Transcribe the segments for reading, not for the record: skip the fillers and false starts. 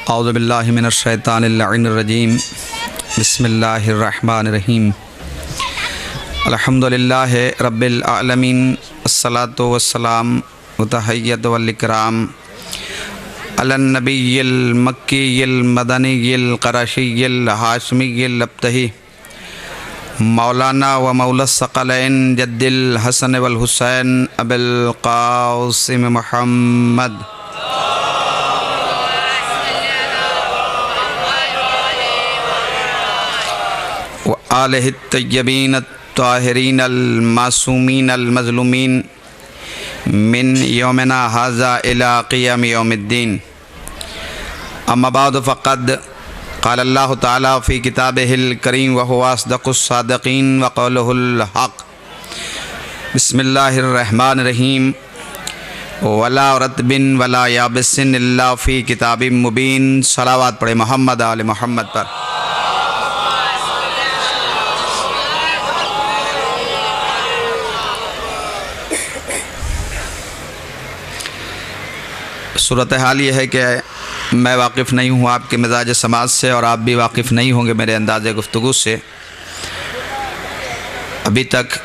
اعوذ باللہ من الشیطان اللعین الرجیم بسم اللہ الرحمن الرحیم الحمدللہ رب العالمین الصلاة والسلام وتحیت والاکرام علی النبی المکی المدنی القرشی الہاشمی الابتہی مولانا و مولا الثقلین جد الحسن والحسین ابی القاسم محمد وآلہ الطیبین الطاہرین المعصومین المظلومین من یومنا ھذا الی قیام یوم الدین اما بعد فقد قال اللہ تعالی فی کتابہ الکریم وہو اصدق الصادقین وقولہ الحق بسم اللہ الرحمن الرحیم ولا رطب ولا یابس الا فی کتاب مبین۔ صلوات پڑھے محمد آل محمد پر۔ صورتحال یہ ہے کہ میں واقف نہیں ہوں آپ کے مزاج سماج سے، اور آپ بھی واقف نہیں ہوں گے میرے انداز گفتگو سے۔ ابھی تک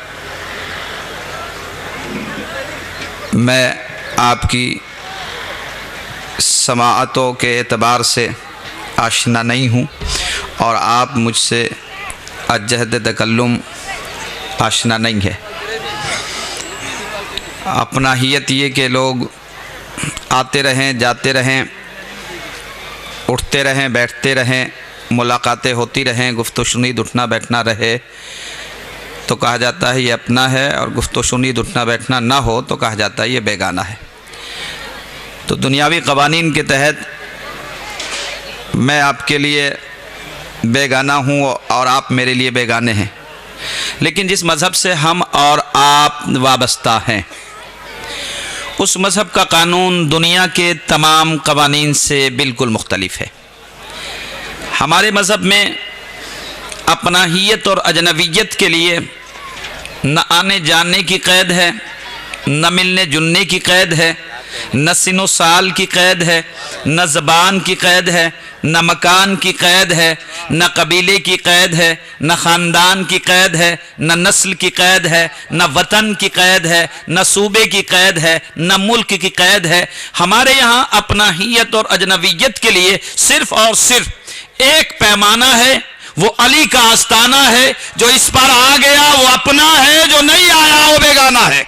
میں آپ کی سماعتوں کے اعتبار سے آشنا نہیں ہوں، اور آپ مجھ سے جہد تکلم آشنا نہیں ہے۔ اپناہیت یہ کہ لوگ آتے رہیں جاتے رہیں، اٹھتے رہیں بیٹھتے رہیں، ملاقاتیں ہوتی رہیں، گفت و شنید اٹھنا بیٹھنا رہے تو کہا جاتا ہے یہ اپنا ہے، اور گفت و شنید اٹھنا بیٹھنا نہ ہو تو کہا جاتا ہے یہ بیگانہ ہے۔ تو دنیاوی قوانین کے تحت میں آپ کے لیے بیگانہ ہوں اور آپ میرے لیے بیگانے ہیں، لیکن جس مذہب سے ہم اور آپ وابستہ ہیں اس مذہب کا قانون دنیا کے تمام قوانین سے بالکل مختلف ہے۔ ہمارے مذہب میں اپناہیت اور اجنبیت کے لیے نہ آنے جانے کی قید ہے، نہ ملنے جلنے کی قید ہے، نہ سن و سال کی قید ہے، نہ زبان کی قید ہے، نہ مکان کی قید ہے، نہ قبیلے کی قید ہے، نہ خاندان کی قید ہے، نہ نسل کی قید ہے، نہ وطن کی قید ہے، نہ صوبے کی قید ہے، نہ ملک کی قید ہے۔ ہمارے یہاں اپناہیت اور اجنبیت کے لیے صرف اور صرف ایک پیمانہ ہے، وہ علی کا آستانہ ہے۔ جو اس پر آ گیا وہ اپنا ہے، جو نہیں آیا وہ بیگانہ ہے۔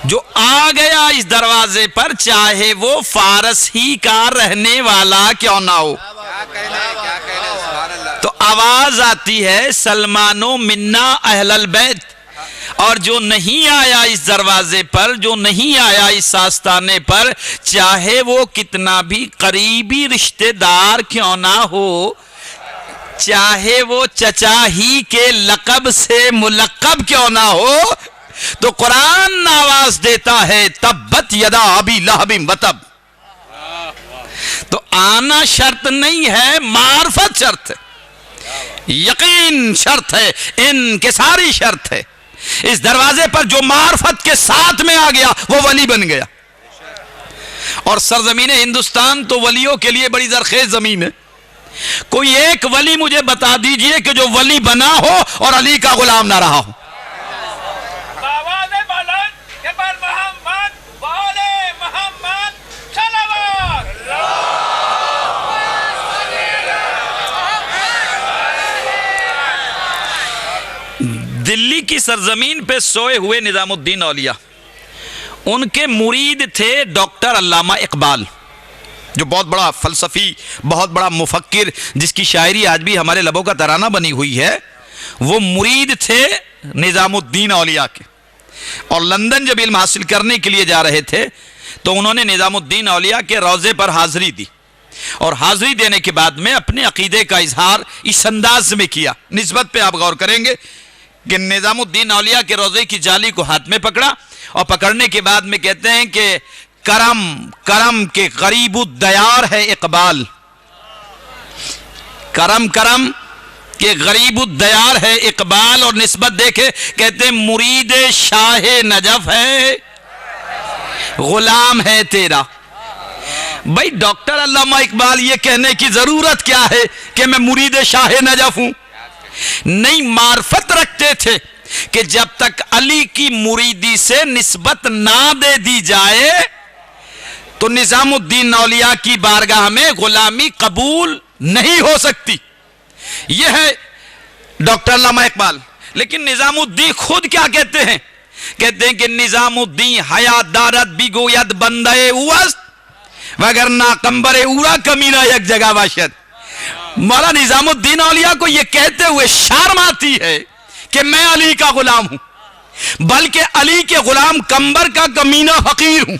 جو آ گیا اس دروازے پر چاہے وہ فارس ہی کا رہنے والا کیوں نہ ہو، تو آواز آتی ہے سلمانو منا اہل البیت۔ اور جو نہیں آیا اس دروازے پر، جو نہیں آیا اس آستانے پر، چاہے وہ کتنا بھی قریبی رشتہ دار کیوں نہ ہو، چاہے وہ چچا ہی کے لقب سے ملقب کیوں نہ ہو، تو قرآن آواز دیتا ہے تبت یدا ابی لہب وتب۔ تو آنا شرط نہیں ہے، معرفت شرط ہے، یقین شرط ہے، انکساری شرط ہے۔ اس دروازے پر جو معرفت کے ساتھ میں آ گیا وہ ولی بن گیا۔ اور سرزمین ہندوستان تو ولیوں کے لیے بڑی زرخیز زمین ہے۔ کوئی ایک ولی مجھے بتا دیجئے کہ جو ولی بنا ہو اور علی کا غلام نہ رہا ہو۔ دلی کی سرزمین پہ سوئے ہوئے نظام الدین اولیاء، ان کے مرید تھے ڈاکٹر علامہ اقبال، جو بہت بڑا فلسفی، بہت بڑا مفکر، جس کی شاعری آج بھی ہمارے لبوں کا ترانہ بنی ہوئی ہے۔ وہ مرید تھے نظام الدین اولیاء کے، اور لندن جب علم حاصل کرنے کے لیے جا رہے تھے تو انہوں نے نظام الدین اولیاء کے روضے پر حاضری دی، اور حاضری دینے کے بعد میں اپنے عقیدے کا اظہار اس انداز میں کیا۔ نسبت پہ آپ غور کریں گے کہ نظام الدین اولیاء کے روضے کی جالی کو ہاتھ میں پکڑا، اور پکڑنے کے بعد میں کہتے ہیں کہ کرم کے غریب الدیار ہے اقبال، کرم کہ غریب الدیار ہے اقبال، اور نسبت دیکھے کہتے ہیں مرید شاہ نجف ہے، غلام ہے تیرا۔ بھائی ڈاکٹر علامہ اقبال یہ کہنے کی ضرورت کیا ہے کہ میں مرید شاہ نجف ہوں؟ نہیں، معرفت رکھتے تھے کہ جب تک علی کی مریدی سے نسبت نہ دے دی جائے تو نظام الدین اولیاء کی بارگاہ میں غلامی قبول نہیں ہو سکتی۔ یہ ہے ڈاکٹر علامہ اقبال۔ لیکن نظام الدین خود کیا کہتے ہیں؟ کہتے ہیں کہ نظام الدین حیات دارت بگوید بندہ اوست وگرنہ قمبر اورا کمینہ یک جگہ باشد۔ مولا نظام الدین اولیاء کو یہ کہتے ہوئے شرم آتی ہے کہ میں علی کا غلام ہوں، بلکہ علی کے غلام قمبر کا کمینہ فقیر ہوں۔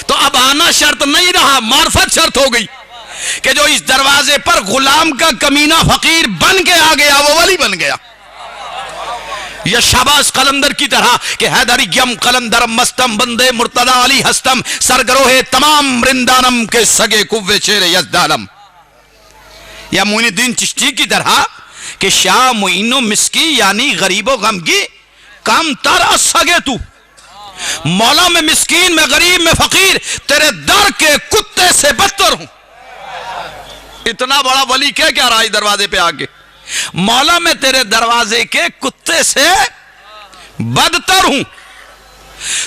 تو اب آنا شرط نہیں رہا، معرفت شرط ہو گئی کہ جو اس دروازے پر غلام کا کمینہ فقیر بن کے آ گیا وہ ولی بن گیا۔ یا شاباش قلندر کی طرح کہ حیدری یم قلندرم مستم بندے مرتضی علی ہستم سرگروہ تمام رندانم کے سگے کوے شیر یزدانم۔ یا معین الدین چشتی کی طرح کہ شاہ معین و مسکی یعنی غریب و غمگی کم تر سگے تو، مولا میں مسکین میں غریب میں فقیر تیرے در کے کتے سے بدتر ہوں۔ اتنا بڑا ولی کیا رہا ہے دروازے پہ آگے، مولا میں تیرے دروازے کے کتے سے بدتر ہوں۔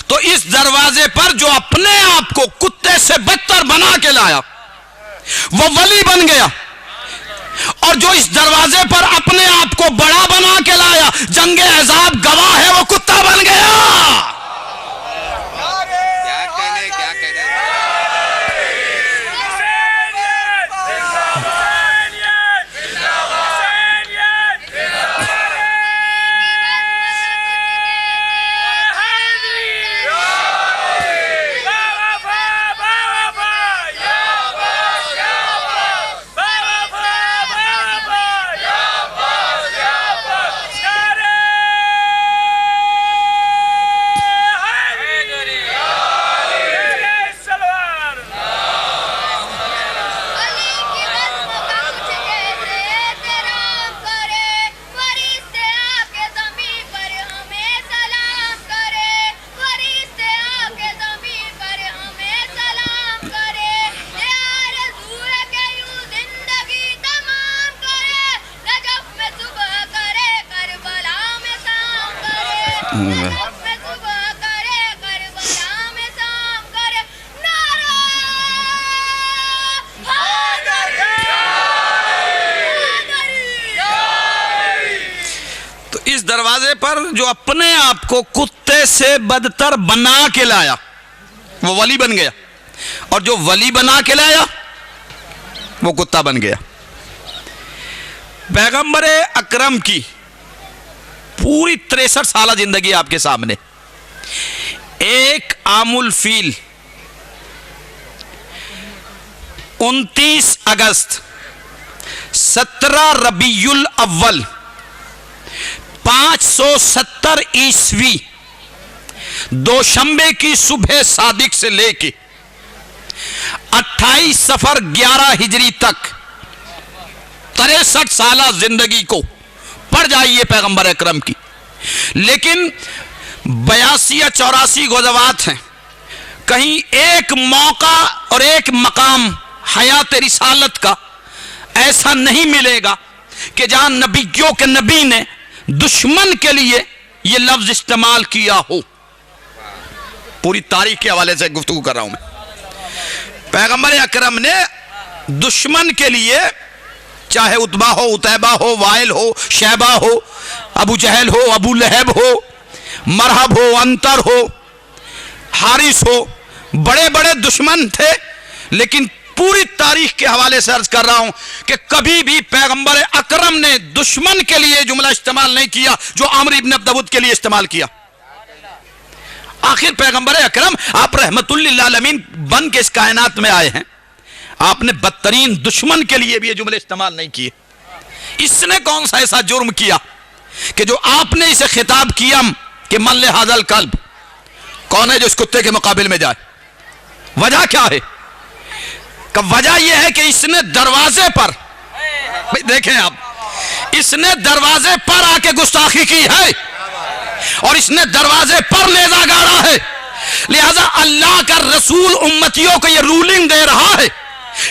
تو اس دروازے پر جو اپنے آپ کو کتے سے بدتر بنا کے لایا وہ ولی بن گیا، اور جو اس دروازے پر اپنے آپ کو بڑا بنا کے لایا جنگ عذاب گواہ ہے وہ کتا بن گیا۔ تو اس دروازے پر جو اپنے آپ کو کتے سے بدتر بنا کے لایا وہ ولی بن گیا، اور جو ولی بنا کے لایا وہ کتا بن گیا۔ پیغمبر اکرم کی پوری 63 سالہ زندگی آپ کے سامنے، ایک عام الفیل 29 اگست 17 ربیع الاول 570 عیسوی دوشنبے کی صبح صادق سے لے کے 28 صفر 11 ہجری تک 63 سالہ زندگی کو پڑھ جائیے پیغمبر اکرم کی۔ لیکن 82 یا 84 غزوات ہیں، کہیں ایک موقع اور ایک مقام حیات رسالت کا ایسا نہیں ملے گا کہ جہاں نبیوں کے نبی نے دشمن کے لیے یہ لفظ استعمال کیا ہو۔ پوری تاریخ کے حوالے سے گفتگو کر رہا ہوں میں۔ پیغمبر اکرم نے دشمن کے لیے چاہے عتبہ ہو، عتیبہ ہو، وائل ہو، شیبہ ہو، ابو جہل ہو، ابو لہب ہو، مرحب ہو، انتر ہو، حارث ہو، بڑے بڑے دشمن تھے، لیکن پوری تاریخ کے حوالے سے عرض کر رہا ہوں کہ کبھی بھی پیغمبر اکرم نے دشمن کے لیے جملہ استعمال نہیں کیا جو عمر ابن عبدود کے لیے استعمال کیا۔ آخر پیغمبر اکرم آپ رحمت للعالمین بن کے اس کائنات میں آئے ہیں، آپ نے بدترین دشمن کے لیے بھی یہ جملے استعمال نہیں کیے۔ اس نے کون سا ایسا جرم کیا کہ جو آپ نے اسے خطاب کیا کہ من لہذا الکلب، کون ہے جو اس کتے کے مقابل میں جائے؟ وجہ کیا ہے؟ کہ وجہ یہ ہے کہ اس نے دروازے پر بھئی دیکھیں آپ، اس نے دروازے پر آ کے گستاخی کی ہے اور اس نے دروازے پر نیزہ گاڑا ہے، لہذا اللہ کا رسول امتیوں کو یہ رولنگ دے رہا ہے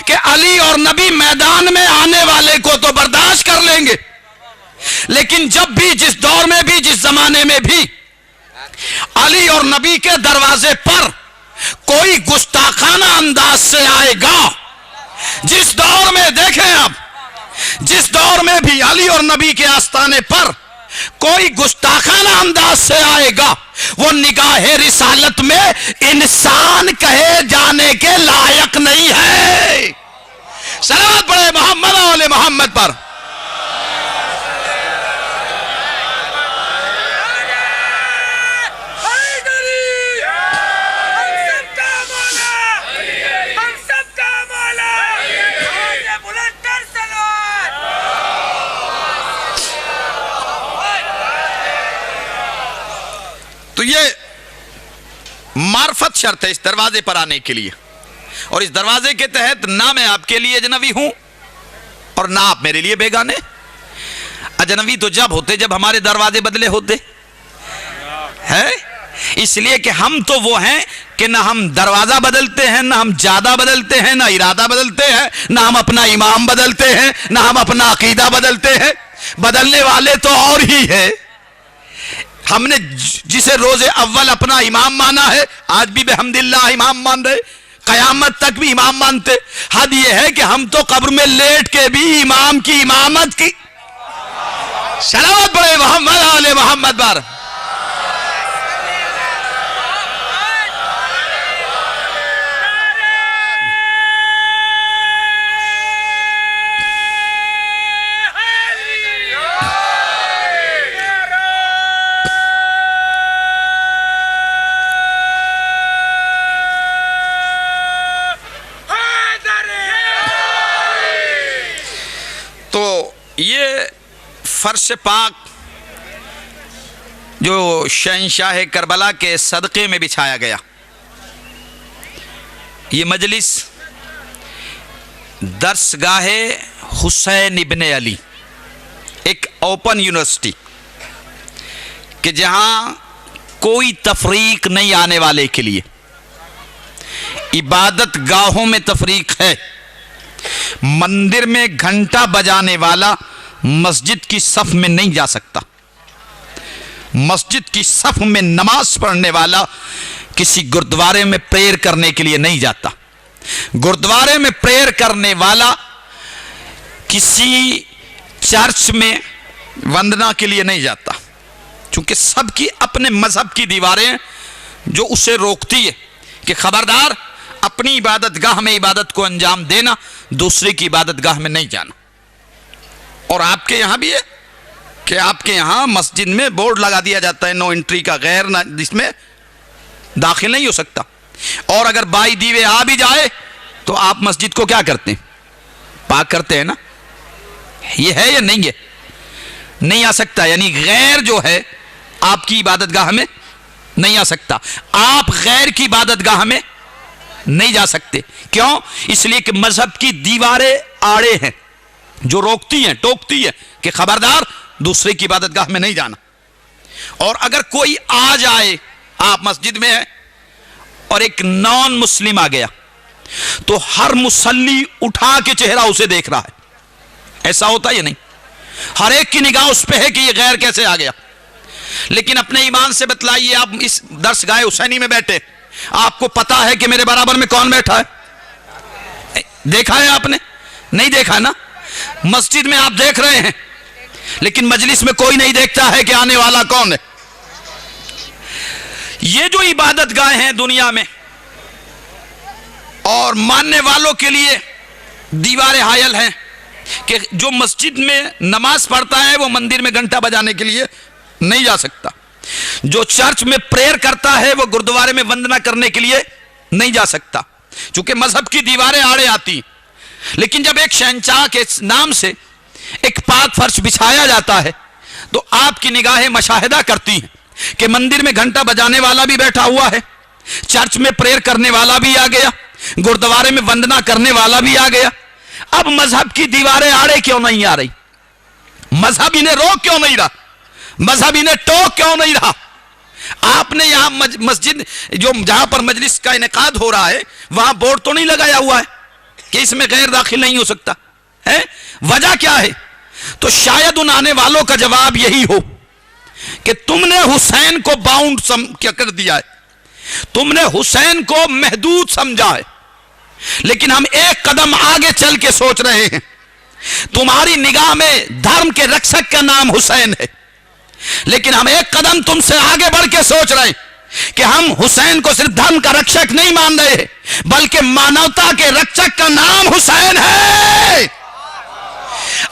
کہ علی اور نبی میدان میں آنے والے کو تو برداشت کر لیں گے، لیکن جب بھی، جس دور میں بھی، جس زمانے میں بھی علی اور نبی کے دروازے پر کوئی گستاخانہ انداز سے آئے گا، جس دور میں دیکھیں آپ، جس دور میں بھی علی اور نبی کے آستانے پر کوئی گستاخانہ انداز سے آئے گا، وہ نگاہ رسالت میں انسان کہے جانے کے لائق نہیں ہے۔ صلوات پڑھے محمد و آل محمد پر۔ تو یہ معرفت شرط ہے اس دروازے پر آنے کے لیے، اور اس دروازے کے تحت نہ میں آپ کے لیے اجنبی ہوں اور نہ آپ میرے لیے بیگانے۔ اجنبی تو جب ہوتے جب ہمارے دروازے بدلے ہوتے ہیں، اس لیے کہ ہم تو وہ ہیں کہ نہ ہم دروازہ بدلتے ہیں، نہ ہم جادہ بدلتے ہیں، نہ ارادہ بدلتے ہیں، نہ ہم اپنا امام بدلتے ہیں، نہ ہم اپنا عقیدہ بدلتے ہیں۔ بدلنے والے تو اور ہی ہے۔ ہم نے جسے روز اول اپنا امام مانا ہے، آج بھی بحمداللہ امام مان رہے، قیامت تک بھی امام مانتے۔ حد یہ ہے کہ ہم تو قبر میں لیٹ کے بھی امام کی امامت کی صلوات پڑھے محمد آل محمد پر۔ تو یہ فرش پاک جو شہنشاہ کربلا کے صدقے میں بچھایا گیا، یہ مجلس درسگاہ حسین ابن علی، ایک اوپن یونیورسٹی کہ جہاں کوئی تفریق نہیں آنے والے کے لیے، عبادت گاہوں میں تفریق ہے۔ مندر میں گھنٹا بجانے والا مسجد کی صف میں نہیں جا سکتا، مسجد کی صف میں نماز پڑھنے والا کسی گردوارے میں پریئر کرنے کے لیے نہیں جاتا، گردوارے میں پریئر کرنے والا کسی چرچ میں وندنا کے لیے نہیں جاتا، چونکہ سب کی اپنے مذہب کی دیواریں جو اسے روکتی ہے کہ خبردار اپنی عبادت گاہ میں عبادت کو انجام دینا، دوسرے کی عبادت گاہ میں نہیں جانا۔ اور آپ کے یہاں بھی ہے کہ آپ کے یہاں مسجد میں بورڈ لگا دیا جاتا ہے نو انٹری کا، غیر جس میں داخل نہیں ہو سکتا، اور اگر بائی دیوے آ بھی جائے تو آپ مسجد کو کیا کرتے ہیں؟ پاک کرتے ہیں نا۔ یہ ہے یا نہیں ہے؟ نہیں آ سکتا، یعنی غیر جو ہے آپ کی عبادت گاہ میں نہیں آ سکتا، آپ غیر کی عبادت گاہ میں نہیں جا سکتے۔ کیوں؟ اس لیے کہ مذہب کی دیواریں آڑے ہیں جو روکتی ہیں، ٹوکتی ہیں کہ خبردار دوسرے کی عبادت گاہ میں نہیں جانا۔ اور اگر کوئی آ جائے، آپ مسجد میں ہیں اور ایک نان مسلم آ گیا تو ہر مصلی اٹھا کے چہرہ اسے دیکھ رہا ہے، ایسا ہوتا ہے یا نہیں؟ ہر ایک کی نگاہ اس پہ ہے کہ یہ غیر کیسے آ گیا۔ لیکن اپنے ایمان سے بتلائیے، آپ اس درسگاہ حسینی میں بیٹھے، آپ کو پتا ہے کہ میرے برابر میں کون بیٹھا ہے؟ دیکھا ہے آپ نے؟ نہیں دیکھا نا۔ مسجد میں آپ دیکھ رہے ہیں لیکن مجلس میں کوئی نہیں دیکھتا ہے کہ آنے والا کون ہے۔ یہ جو عبادت گاہ ہیں دنیا میں اور ماننے والوں کے لیے دیواریں حائل ہیں کہ جو مسجد میں نماز پڑھتا ہے وہ مندر میں گھنٹا بجانے کے لیے نہیں جا سکتا، جو چرچ میں پریئر کرتا ہے وہ گردوارے میں وندنا کرنے کے لیے نہیں جا سکتا، چونکہ مذہب کی دیواریں آڑے آتی۔ لیکن جب ایک شہنشاہ کے نام سے ایک پاک فرش بچھایا جاتا ہے تو آپ کی نگاہیں مشاہدہ کرتی ہیں کہ مندر میں گھنٹا بجانے والا بھی بیٹھا ہوا ہے، چرچ میں پریئر کرنے والا بھی آ گیا، گردوارے میں وندنا کرنے والا بھی آ گیا۔ اب مذہب کی دیواریں آڑے کیوں نہیں آ رہی؟ مذہب انہیں روک کیوں نہیں رہا؟ مذہب انہیں ٹوک کیوں نہیں رہا؟ آپ نے یہاں مسجد جہاں پر مجلس کا انعقاد ہو رہا ہے وہاں بورڈ تو نہیں لگایا ہوا ہے کہ اس میں غیر داخل نہیں ہو سکتا ہے؟ وجہ کیا ہے؟ تو شاید ان آنے والوں کا جواب یہی ہو کہ تم نے حسین کو باؤنڈ کیا کر دیا ہے، تم نے حسین کو محدود سمجھا ہے، لیکن ہم ایک قدم آگے چل کے سوچ رہے ہیں۔ تمہاری نگاہ میں دھرم کے رکشک کا نام حسین ہے، لیکن ہم ایک قدم تم سے آگے بڑھ کے سوچ رہے ہیں کہ ہم حسین کو صرف دھرم کا رکشک نہیں مان رہے بلکہ مانوتا کے رکشک کا نام حسین ہے۔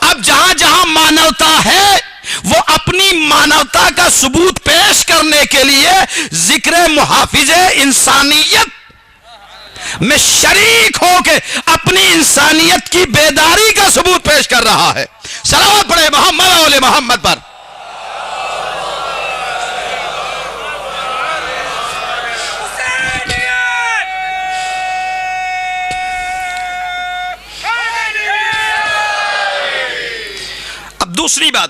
اب جہاں جہاں مانوتا ہے وہ اپنی مانوتا کا ثبوت پیش کرنے کے لیے ذکر محافظ انسانیت میں شریک ہو کے اپنی انسانیت کی بیداری کا ثبوت پیش کر رہا ہے۔ صلوات پڑھے محمد و محمد پر۔ اب دوسری بات،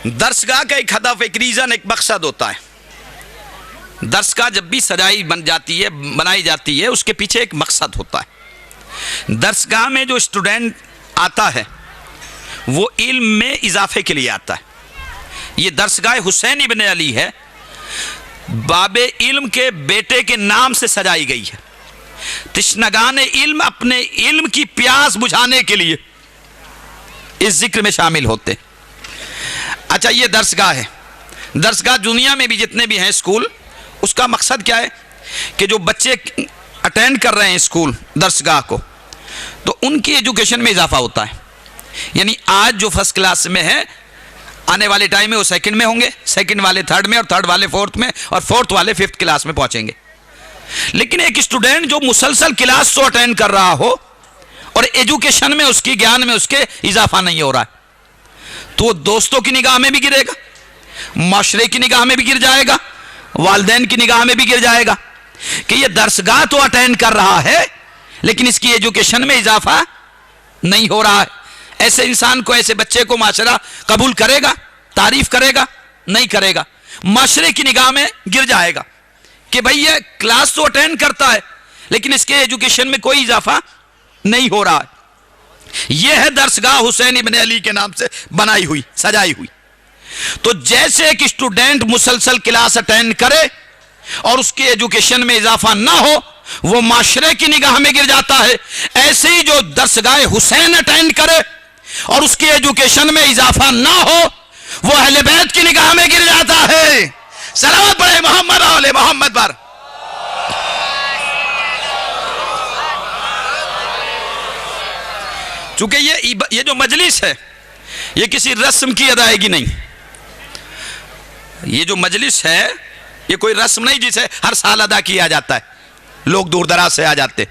درسگاہ کا ایک ہدف، ایک ریزن، ایک مقصد ہوتا ہے۔ درسگاہ جب بھی سجائی بنائی جاتی ہے اس کے پیچھے ایک مقصد ہوتا ہے۔ درسگاہ میں جو اسٹوڈنٹ آتا ہے وہ علم میں اضافے کے لیے آتا ہے۔ یہ درسگاہ حسین ابن علی ہے، باب علم کے بیٹے کے نام سے سجائی گئی ہے۔ تشنگان علم اپنے علم کی پیاس بجھانے کے لیے اس ذکر میں شامل ہوتے۔ اچھا، یہ درسگاہ ہے۔ درسگاہ دنیا میں بھی جتنے بھی ہیں اسکول، اس کا مقصد کیا ہے کہ جو بچے اٹینڈ کر رہے ہیں اسکول درسگاہ کو تو ان کی ایجوکیشن میں اضافہ ہوتا ہے۔ یعنی آج جو فرسٹ کلاس میں ہے آنے والے ٹائم میں وہ سیکنڈ میں ہوں گے، سیکنڈ والے تھرڈ میں، اور تھرڈ والے فورتھ میں، اور فورتھ والے ففتھ کلاس میں پہنچیں گے۔ لیکن ایک اسٹوڈنٹ جو مسلسل کلاس تو اٹینڈ کر رہا ہو اور ایجوکیشن میں اس کی گیان میں اس کے اضافہ نہیں ہو رہا ہے تو وہ دوستوں کی نگاہ میں بھی گرے گا، معاشرے کی نگاہ میں بھی گر جائے گا، والدین کی نگاہ میں بھی گر جائے گا کہ یہ درسگاہ تو اٹینڈ کر رہا ہے لیکن اس کی ایجوکیشن میں اضافہ نہیں ہو رہا ہے۔ ایسے انسان کو، ایسے بچے کو معاشرہ قبول کرے گا، تعریف کرے گا؟ نہیں کرے گا۔ معاشرے کی نگاہ میں گر جائے گا کہ بھئی یہ کلاس تو اٹینڈ کرتا ہے لیکن اس کے ایجوکیشن میں کوئی اضافہ نہیں ہو رہا ہے۔ یہ ہے درسگاہ حسین ابن علی کے نام سے بنائی ہوئی، سجائی ہوئی۔ تو جیسے ایک اسٹوڈنٹ مسلسل کلاس اٹینڈ کرے اور اس کی ایجوکیشن میں اضافہ نہ ہو وہ معاشرے کی نگاہ میں گر جاتا ہے، ایسے ہی جو درسگاہ حسین اٹینڈ کرے اور اس کی ایجوکیشن میں اضافہ نہ ہو وہ اہل بیت کی نگاہ میں گر جاتا ہے۔ صلوات پڑھے محمد و آل محمد پر۔ چونکہ یہ جو مجلس ہے یہ کسی رسم کی ادائیگی نہیں، یہ جو مجلس ہے یہ کوئی رسم نہیں جسے ہر سال ادا کیا جاتا ہے، لوگ دور دراز سے آ جاتے،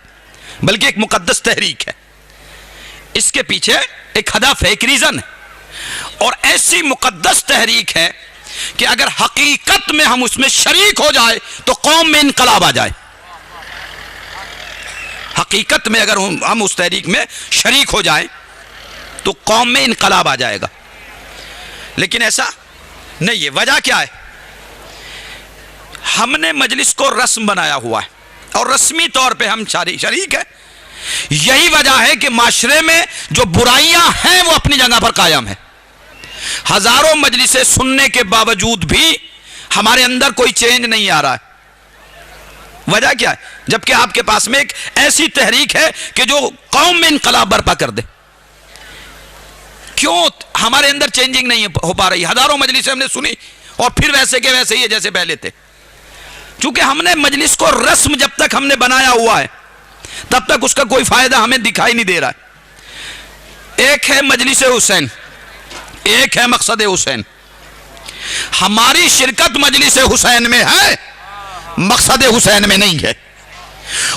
بلکہ ایک مقدس تحریک ہے۔ اس کے پیچھے ایک ہدف ہے، ایک ریزن ہے، اور ایسی مقدس تحریک ہے کہ اگر حقیقت میں ہم اس میں شریک ہو جائے تو قوم میں انقلاب آ جائے۔ حقیقت میں اگر ہم اس تحریک میں شریک ہو جائیں تو قوم میں انقلاب آ جائے گا، لیکن ایسا نہیں ہے۔ وجہ کیا ہے؟ ہم نے مجلس کو رسم بنایا ہوا ہے اور رسمی طور پہ ہم شریک ہیں۔ یہی وجہ ہے کہ معاشرے میں جو برائیاں ہیں وہ اپنی جگہ پر قائم ہیں۔ ہزاروں مجلسیں سننے کے باوجود بھی ہمارے اندر کوئی چینج نہیں آ رہا ہے۔ وجہ کیا ہے؟ جبکہ آپ کے پاس میں ایک ایسی تحریک ہے کہ جو قوم میں انقلاب برپا کر دے۔ کیوں ہمارے اندر چینجنگ نہیں ہو پا رہی؟ ہزاروں مجلسیں ہم نے سنی اور پھر ویسے کے ویسے ہی جیسے پہلے تھے، چونکہ ہم نے مجلس کو رسم جب تک ہم نے بنایا ہوا ہے تب تک اس کا کوئی فائدہ ہمیں دکھائی نہیں دے رہا ہے۔ ایک ہے مجلس حسین، ایک ہے مقصد حسین۔ ہماری شرکت مجلس حسین میں ہے، مقصد حسین میں نہیں ہے،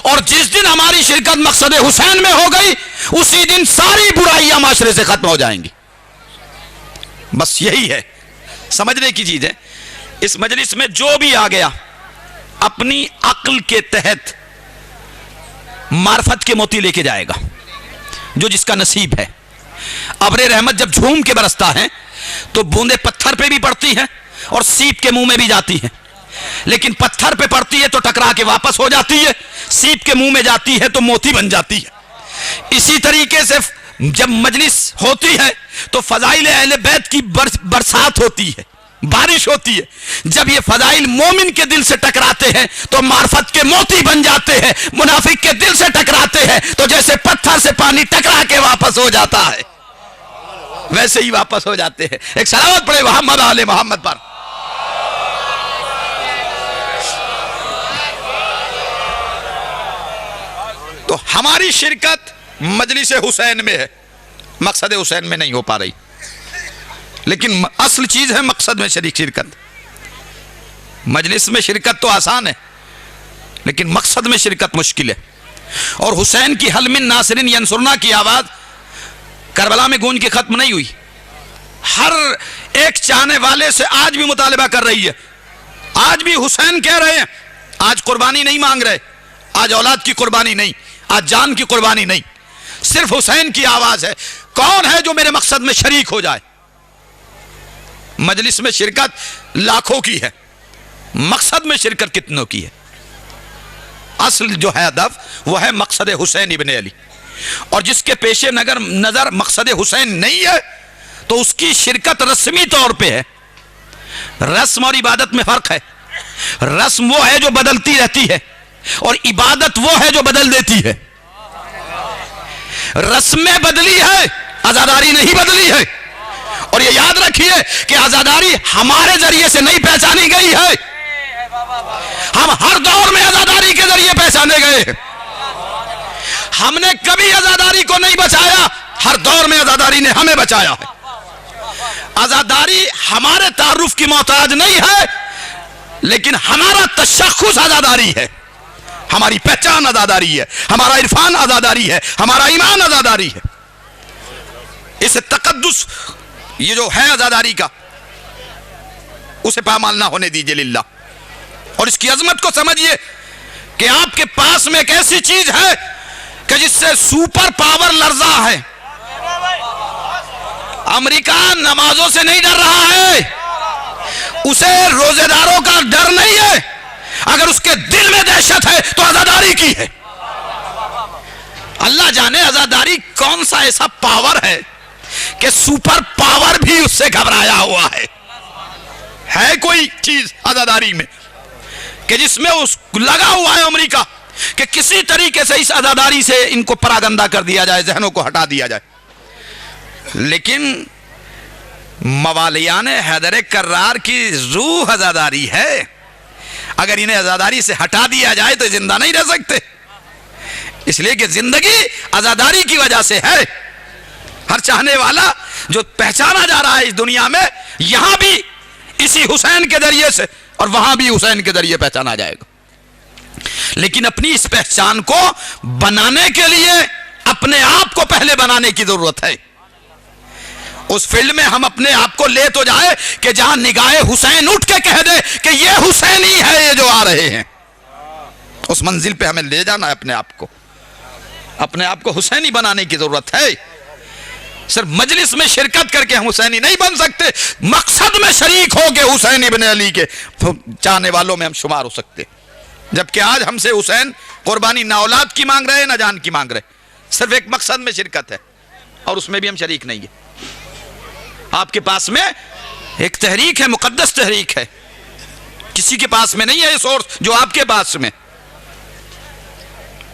اور جس دن ہماری شرکت مقصد حسین میں ہو گئی اسی دن ساری برائیاں معاشرے سے ختم ہو جائیں گی۔ بس یہی ہے، سمجھنے کی چیز ہے۔ اس مجلس میں جو بھی آ گیا اپنی عقل کے تحت معرفت کے موتی لے کے جائے گا، جو جس کا نصیب ہے۔ ابر رحمت جب جھوم کے برستا ہے تو بوندیں پتھر پہ بھی پڑتی ہیں اور سیپ کے منہ میں بھی جاتی ہیں، لیکن پتھر پہ پڑتی ہے تو ٹکرا کے واپس ہو جاتی ہے، سیپ کے منہ میں جاتی ہے تو موتی بن جاتی ہے۔ اسی طریقے سے جب مجلس ہوتی ہے تو فضائل اہل بیت کی برسات ہوتی ہے، بارش ہوتی ہے۔ جب یہ فضائل مومن کے دل سے ٹکراتے ہیں تو معرفت کے موتی بن جاتے ہیں، منافق کے دل سے ٹکراتے ہیں تو جیسے پتھر سے پانی ٹکرا کے واپس ہو جاتا ہے ویسے ہی واپس ہو جاتے ہیں۔ ایک صلوات پڑھے محمد آل محمد پر۔ تو ہماری شرکت مجلس حسین میں ہے، مقصد حسین میں نہیں ہو پا رہی، لیکن اصل چیز ہے مقصد میں شرکت۔ مجلس میں شرکت تو آسان ہے لیکن مقصد میں شرکت مشکل ہے۔ اور حسین کی حل من ناصرین ینصرنا کی آواز کربلا میں گونج کے ختم نہیں ہوئی، ہر ایک چاہنے والے سے آج بھی مطالبہ کر رہی ہے۔ آج بھی حسین کہہ رہے ہیں، آج قربانی نہیں مانگ رہے، آج اولاد کی قربانی نہیں، آج جان کی قربانی نہیں، صرف حسین کی آواز ہے۔ کون ہے جو میرے مقصد میں شریک ہو جائے؟ مجلس میں شرکت لاکھوں کی ہے، مقصد میں شرکت کتنوں کی ہے؟ اصل جو ہے ہدف وہ ہے مقصد حسین ابن علی، اور جس کے پیش نظر مقصد حسین نہیں ہے تو اس کی شرکت رسمی طور پہ ہے۔ رسم اور عبادت میں فرق ہے۔ رسم وہ ہے جو بدلتی رہتی ہے اور عبادت وہ ہے جو بدل دیتی ہے۔ رسمیں بدلی ہے، عزاداری نہیں بدلی ہے۔ اور یہ یاد رکھیے کہ عزاداری ہمارے ذریعے سے نہیں پہچانی گئی ہے، ہم ہر دور میں عزاداری کے ذریعے پہچانے گئے ہیں۔ ہم نے کبھی عزاداری کو نہیں بچایا، ہر دور میں عزاداری نے ہمیں بچایا ہے۔ عزاداری ہمارے تعارف کی محتاج نہیں ہے، لیکن ہمارا تشخص عزاداری ہے، ہماری پہچان عزاداری ہے، ہمارا عرفان عزاداری ہے، ہمارا ایمان عزاداری ہے۔ اسے تقدس یہ جو ہے عزاداری کا، اسے پامال نہ ہونے دیجئے للہ۔ اور اس کی عظمت کو سمجھیے کہ آپ کے پاس میں ایک ایسی چیز ہے کہ جس سے سپر پاور لرزا ہے۔ امریکہ نمازوں سے نہیں ڈر رہا ہے، اسے روزے داروں کا ڈر نہیں ہے، اگر اس کے دل میں دہشت ہے تو عزاداری کی ہے۔ اللہ جانے عزاداری کون سا ایسا پاور ہے کہ سپر پاور بھی اس سے گھبرایا ہوا ہے۔ ہے کوئی چیز عزاداری میں کہ جس میں اس لگا ہوا ہے امریکہ کہ کسی طریقے سے اس عزاداری سے ان کو پراگندہ کر دیا جائے، ذہنوں کو ہٹا دیا جائے؟ لیکن موالیان حیدر کرار کی روح عزاداری ہے، اگر انہیں عزاداری سے ہٹا دیا جائے تو زندہ نہیں رہ سکتے، اس لیے کہ زندگی عزاداری کی وجہ سے ہے۔ ہر چاہنے والا جو پہچانا جا رہا ہے اس دنیا میں، یہاں بھی اسی حسین کے ذریعے سے اور وہاں بھی حسین کے ذریعے پہچانا جائے گا۔ لیکن اپنی اس پہچان کو بنانے کے لیے اپنے آپ کو پہلے بنانے کی ضرورت ہے۔ اس فیلڈ میں ہم اپنے آپ کو لے تو جائے کہ جہاں نگاہ حسین اٹھ کے کہہ دے کہ یہ حسین ہی ہے یہ جو آ رہے ہیں، اس منزل پہ ہمیں لے جانا ہے اپنے آپ کو حسینی بنانے کی ضرورت ہے۔ صرف مجلس میں شرکت کر کے ہم حسینی نہیں بن سکتے، مقصد میں شریک ہو کے حسین ابن علی کے چاہنے والوں میں ہم شمار ہو سکتے۔ جبکہ آج ہم سے حسین قربانی نہ اولاد کی مانگ رہے نہ جان کی مانگ رہے، صرف ایک مقصد میں شرکت ہے اور اس میں بھی ہم شریک نہیں ہیں۔ آپ کے پاس میں ایک تحریک ہے، مقدس تحریک ہے، کسی کے پاس میں نہیں ہے یہ سورس جو آپ کے پاس میں،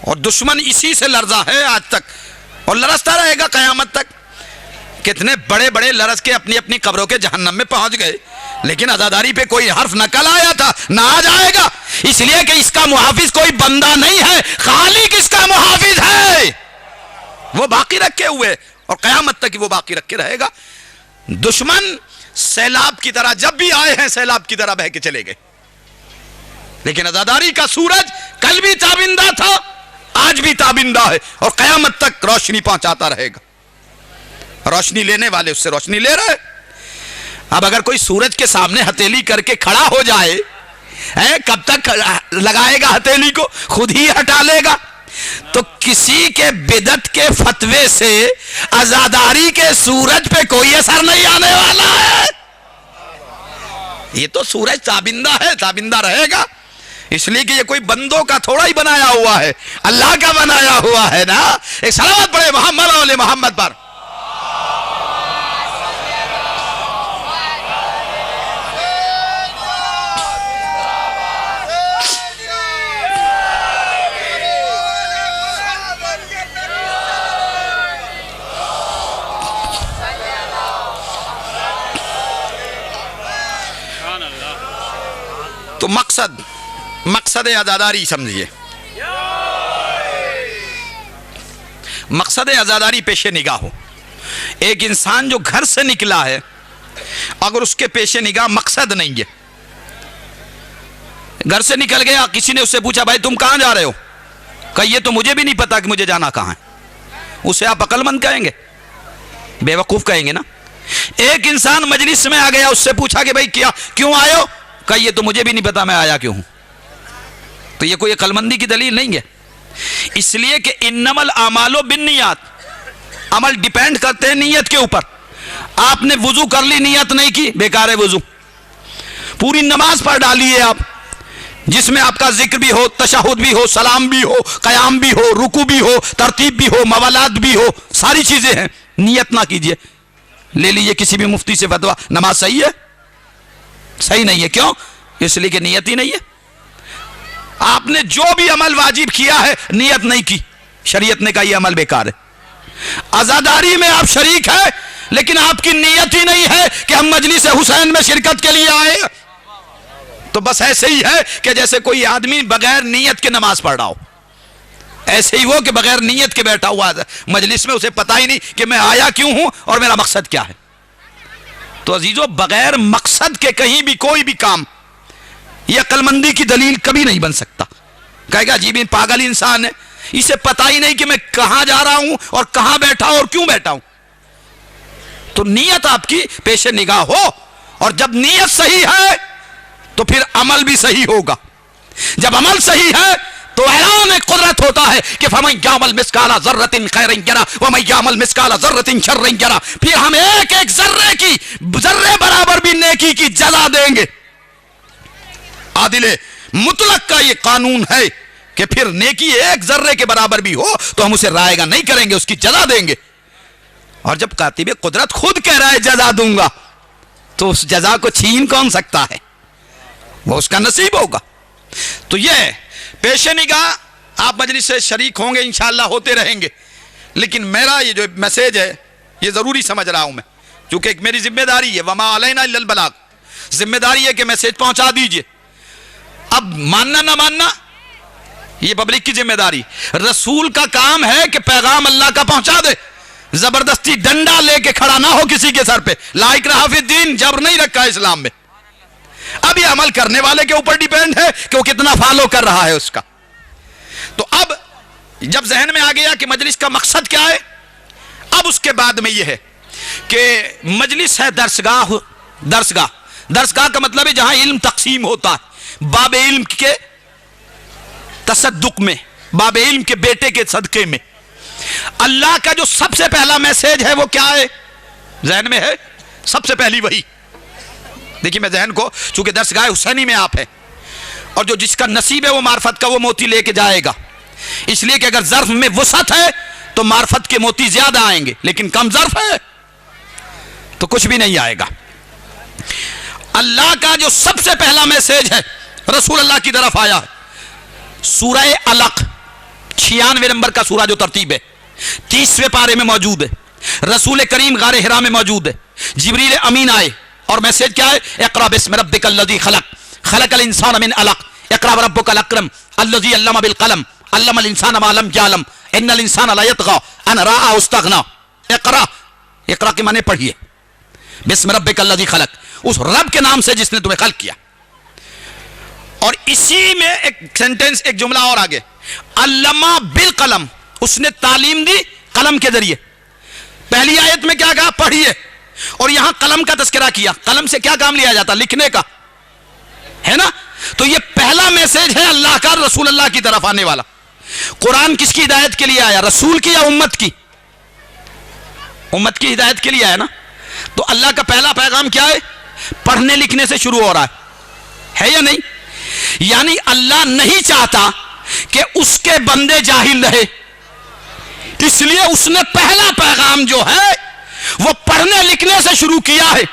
اور دشمن اسی سے لرزا ہے آج تک اور لرزتا رہے گا قیامت تک۔ کتنے بڑے بڑے لرز کے اپنی اپنی قبروں کے جہنم میں پہنچ گئے، لیکن عزاداری پہ کوئی حرف نہ کل آیا تھا نہ آج آئے گا، اس لیے کہ اس کا محافظ کوئی بندہ نہیں ہے، خالق اس کا محافظ ہے، وہ باقی رکھے ہوئے اور قیامت تک وہ باقی رکھ کے رہے گا۔ دشمن سیلاب کی طرح جب بھی آئے ہیں سیلاب کی طرح بہہ کے چلے گئے، لیکن عزاداری کا سورج کل بھی تابندہ تھا، آج بھی تابندہ ہے اور قیامت تک روشنی پہنچاتا رہے گا۔ روشنی لینے والے اس سے روشنی لے رہے۔ اب اگر کوئی سورج کے سامنے ہتھیلی کر کے کھڑا ہو جائے، کب تک لگائے گا ہتھیلی کو؟ خود ہی ہٹا لے گا۔ تو کسی کے بدعت کے فتوے سے عزاداری کے سورج پہ کوئی اثر نہیں آنے والا ہے۔ یہ تو سورج تابندہ ہے، تابندہ رہے گا، اس لیے کہ یہ کوئی بندوں کا تھوڑا ہی بنایا ہوا ہے، اللہ کا بنایا ہوا ہے نا۔ ایک صلوات پڑھے محمد و محمد پر۔ تو مقصد عزاداری سمجھیے، مقصد عزاداری پیش نگاہ ہو۔ ایک انسان جو گھر سے نکلا ہے، اگر اس کے پیش نگاہ مقصد نہیں ہے، گھر سے نکل گیا، کسی نے اس سے پوچھا بھائی تم کہاں جا رہے ہو؟ کہ یہ تو مجھے بھی نہیں پتا کہ مجھے جانا کہاں ہے، اسے آپ عقل مند کہیں گے؟ بے وقوف کہیں گے نا۔ ایک انسان مجلس میں آ گیا، اس سے پوچھا کہ بھائی کیوں آئے ہو؟ کہ یہ تو مجھے بھی نہیں پتا میں آیا کیوں ہوں۔ تو یہ کوئی عقل مندی کی دلیل نہیں ہے، اس لیے کہ انما الاعمال بالنیات، عمل ڈیپینڈ کرتے ہیں نیت کے اوپر۔ آپ نے وضو کر لی، نیت نہیں کی، بیکار ہے وضو۔ پوری نماز پڑھ ڈالی ہے آپ، جس میں آپ کا ذکر بھی ہو، تشہد بھی ہو، سلام بھی ہو، قیام بھی ہو، رکوع بھی ہو، ترتیب بھی ہو، موالات بھی ہو، ساری چیزیں ہیں، نیت نہ کیجئے۔ لے لیجئے کسی بھی مفتی سے فتویٰ، نماز صحیح ہے؟ صحیح نہیں ہے۔ کیوں؟ اس لیے کہ نیت ہی نہیں ہے۔ آپ نے جو بھی عمل واجب کیا ہے، نیت نہیں کی، شریعت نے کہا یہ عمل بیکار ہے۔ عزاداری میں آپ شریک ہیں، لیکن آپ کی نیت ہی نہیں ہے کہ ہم مجلس حسین میں شرکت کے لیے آئے، تو بس ایسے ہی ہے کہ جیسے کوئی آدمی بغیر نیت کے نماز پڑھ رہا ہو، ایسے ہی وہ کہ بغیر نیت کے بیٹھا ہوا ہے مجلس میں، اسے پتہ ہی نہیں کہ میں آیا کیوں ہوں اور میرا مقصد کیا ہے۔ تو عزیزو، بغیر مقصد کے کہیں بھی کوئی بھی کام یہ عقل مندی کی دلیل کبھی نہیں بن سکتا۔ کہے گا جی بھی پاگل انسان ہے، اسے پتہ ہی نہیں کہ میں کہاں جا رہا ہوں اور کہاں بیٹھا ہوں اور کیوں بیٹھا ہوں۔ تو نیت آپ کی پیش نگاہ ہو، اور جب نیت صحیح ہے تو پھر عمل بھی صحیح ہوگا۔ جب عمل صحیح ہے تو اعلان قدرت ہوتا ہے کہ فَمَن يَعْمَلْ مِثْقَالَ ذَرَّةٍ خَيْرًا يَرَهُ وَمَن يَعْمَلْ مِثْقَالَ ذَرَّةٍ شَرًّا يَرَهُ۔ پھر ہم ایک ایک ذرے برابر بھی نیکی کی جزا دیں گے۔ عادل مطلق کا یہ قانون ہے کہ پھر نیکی ایک ذرے کے برابر بھی ہو تو ہم اسے رائے گا نہیں کریں گے، اس کی جزا دیں گے۔ اور جب کاتب قدرت خود کہہ رہا ہے جزا دوں گا، تو اس جزا کو چھین کون سکتا ہے؟ وہ اس کا نصیب ہوگا۔ تو یہ پیش نگاہ آپ مجلس سے شریک ہوں گے، انشاءاللہ ہوتے رہیں گے، لیکن میرا یہ جو میسیج ہے یہ ضروری سمجھ رہا ہوں میں، کیونکہ ایک میری ذمہ داری ہے، وما علینا الا البلاغ، ذمہ داری ہے کہ میسیج پہنچا دیجئے۔ اب ماننا نہ ماننا یہ پبلک کی ذمہ داری، رسول کا کام ہے کہ پیغام اللہ کا پہنچا دے، زبردستی ڈنڈا لے کے کھڑا نہ ہو کسی کے سر پہ۔ لا اکراہ فی الدین، جبر نہیں رکھا اسلام میں۔ اب یہ عمل کرنے والے کے اوپر ڈیپینڈ ہے کہ وہ کتنا فالو کر رہا ہے اس کا۔ تو اب جب ذہن میں آ گیا کہ مجلس کا مقصد کیا ہے، اب اس کے بعد میں یہ ہے کہ مجلس ہے درسگاہ کا مطلب ہے جہاں علم تقسیم ہوتا ہے، باب علم کے تصدق میں، باب علم کے بیٹے کے صدقے میں۔ اللہ کا جو سب سے پہلا میسیج ہے وہ کیا ہے؟ ذہن میں ہے سب سے پہلی وہی۔ دیکھیے میں ذہن کو، چونکہ درسگاہ حسینی میں آپ ہے، اور جو جس کا نصیب ہے وہ معرفت کا وہ موتی لے کے جائے گا، اس لیے کہ اگر ظرف میں وسعت ہے تو معرفت کے موتی زیادہ آئیں گے، لیکن کم ظرف ہے تو کچھ بھی نہیں آئے گا۔ اللہ کا جو سب سے پہلا میسیج ہے رسول اللہ کی طرف آیا ہے، سورہ علق 96 نمبر کا سورہ جو ترتیب ہے، 30ویں پارے میں موجود ہے، رسول کریم غار حرا میں موجود ہے، جبریل امین آئے اور میسیج کیا ہے؟ اقرأ باسم ربک الذی خلق، خلق الانسان من علق، اقرأ وربک الاکرم الذی علم بالقلم، علم الانسان ما لم یعلم، ان الانسان لا یطغی ان رآہ استغنی۔ اقرأ کے معنی پڑھیے، باسم ربک الذی خلق، اس رب کے نام سے جس نے تمہیں خلق کیا۔ اور اسی میں ایک سینٹنس، ایک جملہ اور آگے، علمہ بالقلم، اس نے تعلیم دی قلم کے ذریعے۔ پہلی آیت میں کیا کہا؟ پڑھیے، اور یہاں قلم کا تذکرہ کیا. قلم سے کیا کام لیا جاتا؟ لکھنے کا, ہے نا. تو یہ پہلا میسج ہے اللہ کا رسول اللہ کی طرف آنے والا. قرآن کس کی ہدایت کے لیے آیا؟ رسول کی یا امت کی؟ امت کی ہدایت کے لیے آیا نا. تو اللہ کا پہلا پیغام کیا ہے؟ پڑھنے لکھنے سے شروع ہو رہا ہے یا نہیں؟ یعنی اللہ نہیں چاہتا کہ اس کے بندے جاہل رہے, اس لیے اس نے پہلا پیغام جو ہے وہ پڑھنے لکھنے سے شروع کیا ہے.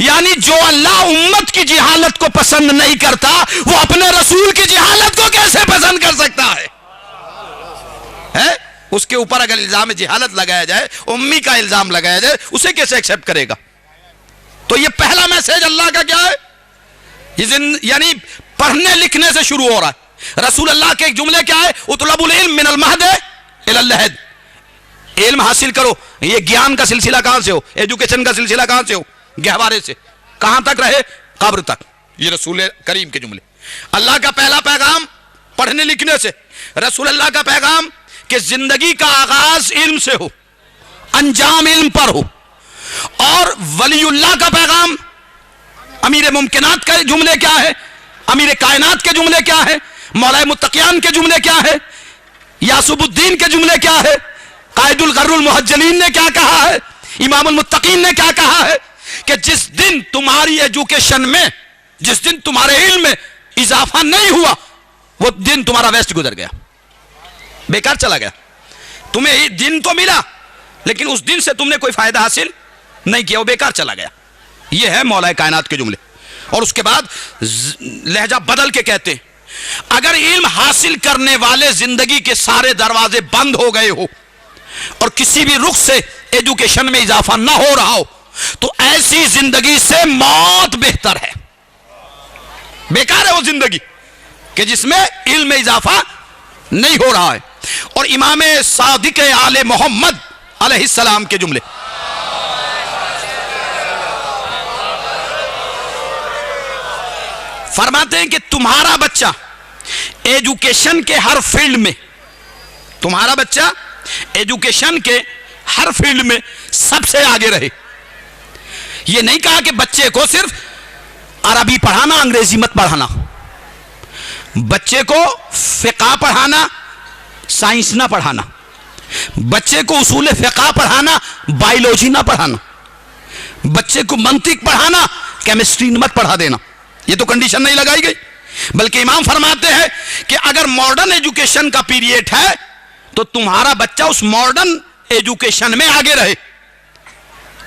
یعنی جو اللہ امت کی جہالت کو پسند نہیں کرتا وہ اپنے رسول کی جہالت کو کیسے پسند کر سکتا ہے؟ اس کے اوپر اگر الزام جہالت لگایا جائے, امی کا الزام لگایا جائے, اسے کیسے ایکسپٹ کرے گا؟ تو یہ پہلا میسج اللہ کا کیا ہے؟ یعنی پڑھنے لکھنے سے شروع ہو رہا ہے. رسول اللہ کے ایک جملے کیا ہے؟ اطلبوا العلم من المہد الی اللحد. علم حاصل کرو. یہ گیان کا سلسلہ کہاں سے ہو؟ ایجوکیشن کا سلسلہ کہاں سے ہو؟ گہوارے سے. کہاں تک رہے؟ قبر تک. یہ رسول کریم کے جملے. اللہ کا پہلا پیغام پڑھنے لکھنے سے. رسول اللہ کا پیغام کہ زندگی کا آغاز علم سے ہو, انجام علم پر ہو. اور ولی اللہ کا پیغام, امیر ممکنات کے جملے کیا ہے؟ امیر کائنات کے جملے کیا ہے؟ مولا متقیان کے جملے کیا ہے؟ یاسب الدین کے جملے کیا ہے؟ قائد الغر المحجلین نے کیا کہا ہے؟ امام المتقین نے کیا کہا ہے؟ کہ جس دن تمہاری ایجوکیشن میں, جس دن تمہارے علم میں اضافہ نہیں ہوا, وہ دن تمہارا ویسٹ گزر گیا, بیکار چلا گیا. تمہیں دن تو ملا لیکن اس دن سے تم نے کوئی فائدہ حاصل نہیں کیا, وہ بیکار چلا گیا. یہ ہے مولا کائنات کے جملے. اور اس کے بعد لہجہ بدل کے کہتے ہیں اگر علم حاصل کرنے والے زندگی کے سارے دروازے بند ہو گئے ہو اور کسی بھی رخ سے ایجوکیشن میں اضافہ نہ ہو رہا ہو تو ایسی زندگی سے موت بہتر ہے. بیکار ہے وہ زندگی کہ جس میں علم میں اضافہ نہیں ہو رہا ہے. اور امام صادق آل محمد علیہ السلام کے جملے, فرماتے ہیں کہ تمہارا بچہ ایجوکیشن کے ہر فیلڈ میں, تمہارا بچہ ایجوکیشن کے ہر فیلڈ میں سب سے آگے رہے. یہ نہیں کہا کہ بچے کو صرف عربی پڑھانا, انگریزی مت پڑھانا. بچے کو فقہ پڑھانا, سائنس نہ پڑھانا. بچے کو اصول فقہ پڑھانا, بائیولوجی نہ پڑھانا. بچے کو منطق پڑھانا, کیمسٹری مت پڑھا دینا. یہ تو کنڈیشن نہیں لگائی گئی. بلکہ امام فرماتے ہیں کہ اگر ماڈرن ایجوکیشن کا پیریڈ ہے تو تمہارا بچہ اس ماڈرن ایجوکیشن میں آگے رہے.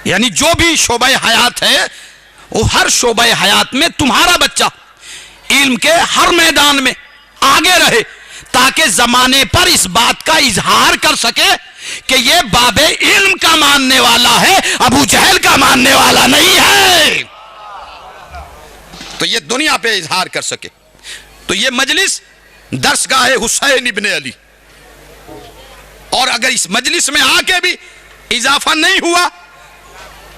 یعنی جو بھی شعبہ حیات ہے وہ ہر شعبہ حیات میں تمہارا بچہ علم کے ہر میدان میں آگے رہے تاکہ زمانے پر اس بات کا اظہار کر سکے کہ یہ باب علم کا ماننے والا ہے, ابو جہل کا ماننے والا نہیں ہے. تو یہ دنیا پہ اظہار کر سکے. تو یہ مجلس درس گاہ حسین ابن علی. اور اگر اس مجلس میں آ کے بھی اضافہ نہیں ہوا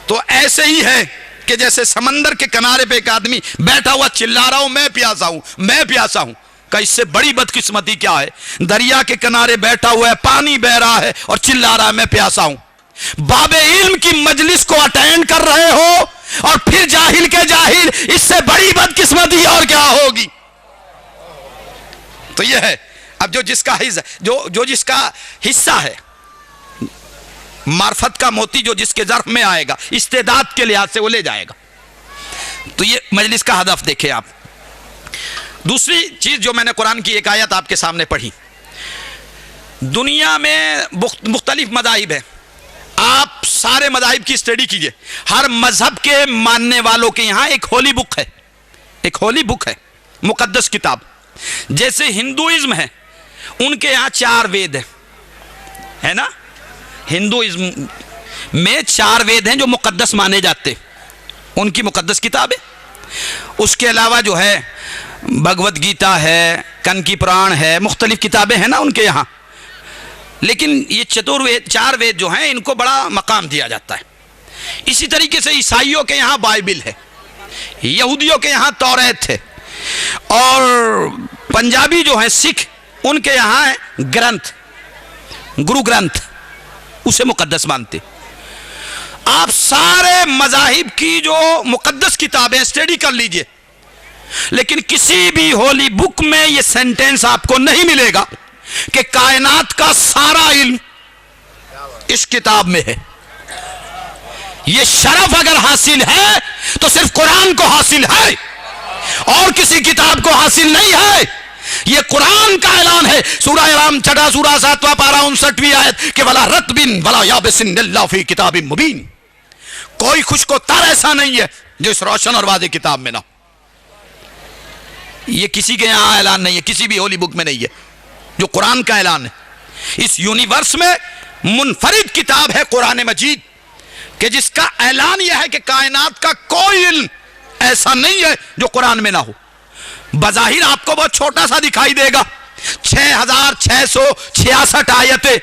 تو ایسے ہی ہے کہ جیسے سمندر کے کنارے پہ ایک آدمی بیٹھا ہوا چلا رہا ہوں میں پیاسا ہوں, میں پیاسا ہوں. کہ اس سے بڑی بدقسمتی کیا ہے؟ دریا کے کنارے بیٹھا ہوا ہے, پانی بہ رہا ہے اور چلا رہا ہے میں پیاسا ہوں. باب علم کی مجلس کو اٹینڈ کر رہے ہو اور پھر جاہل کے جاہل, اس سے بڑی بدقسمتی اور کیا ہوگی؟ تو یہ ہے. اب جو جس کا حصہ ہے, معرفت کا موتی جو جس کے ظرف میں آئے گا, استعداد کے لحاظ سے وہ لے جائے گا. تو یہ مجلس کا ہدف دیکھیں آپ. دوسری چیز جو میں نے قرآن کی ایک آیت آپ کے سامنے پڑھی, دنیا میں مختلف مذاہب ہیں, آپ سارے مذاہب کی اسٹڈی کیجئے. ہر مذہب کے ماننے والوں کے یہاں ایک ہولی بک ہے, ایک ہولی بک ہے, مقدس کتاب. جیسے ہندوازم ہے ان کے یہاں 4 وید ہیں, ہے نا. ہندوازم میں 4 وید ہیں جو مقدس مانے جاتے, ان کی مقدس کتاب ہے. اس کے علاوہ جو ہے بھگوت گیتا ہے, کنکی پران ہے, مختلف کتابیں ہیں نا ان کے یہاں. لیکن یہ 4 وید جو ہیں ان کو بڑا مقام دیا جاتا ہے. اسی طریقے سے عیسائیوں کے یہاں بائبل ہے, یہودیوں کے یہاں توریت ہے, اور پنجابی جو ہیں سکھ ان کے یہاں ہے گرنتھ, گرو گرنتھ, اسے مقدس مانتے. آپ سارے مذاہب کی جو مقدس کتابیں اسٹڈی کر لیجئے، لیکن کسی بھی ہولی بک میں یہ سینٹنس آپ کو نہیں ملے گا کہ کائنات کا سارا علم اس کتاب میں ہے۔ یہ شرف اگر حاصل ہے تو صرف قرآن کو حاصل ہے اور کسی کتاب کو حاصل نہیں ہے۔ یہ قرآن کا اعلان ہے، سورہ اعلان چھٹا سورہ 7واں پارہ 59ویں آیت کہ ولا رطبن ولا یابس الا فی کتاب مبین، کوئی خشک و تر ایسا نہیں ہے جو اس روشن اور واضح کتاب میں نہ ہو۔ یہ کسی کے یہاں اعلان نہیں ہے، کسی بھی ہولی بک میں نہیں ہے، جو قرآن کا اعلان ہے۔ اس یونیورس میں منفرد کتاب ہے قرآن مجید کہ جس کا اعلان یہ ہے کہ کائنات کا کوئی علم ایسا نہیں ہے جو قرآن میں نہ ہو۔ بظاہر آپ کو بہت چھوٹا سا دکھائی دے گا، 6666 آیتیں،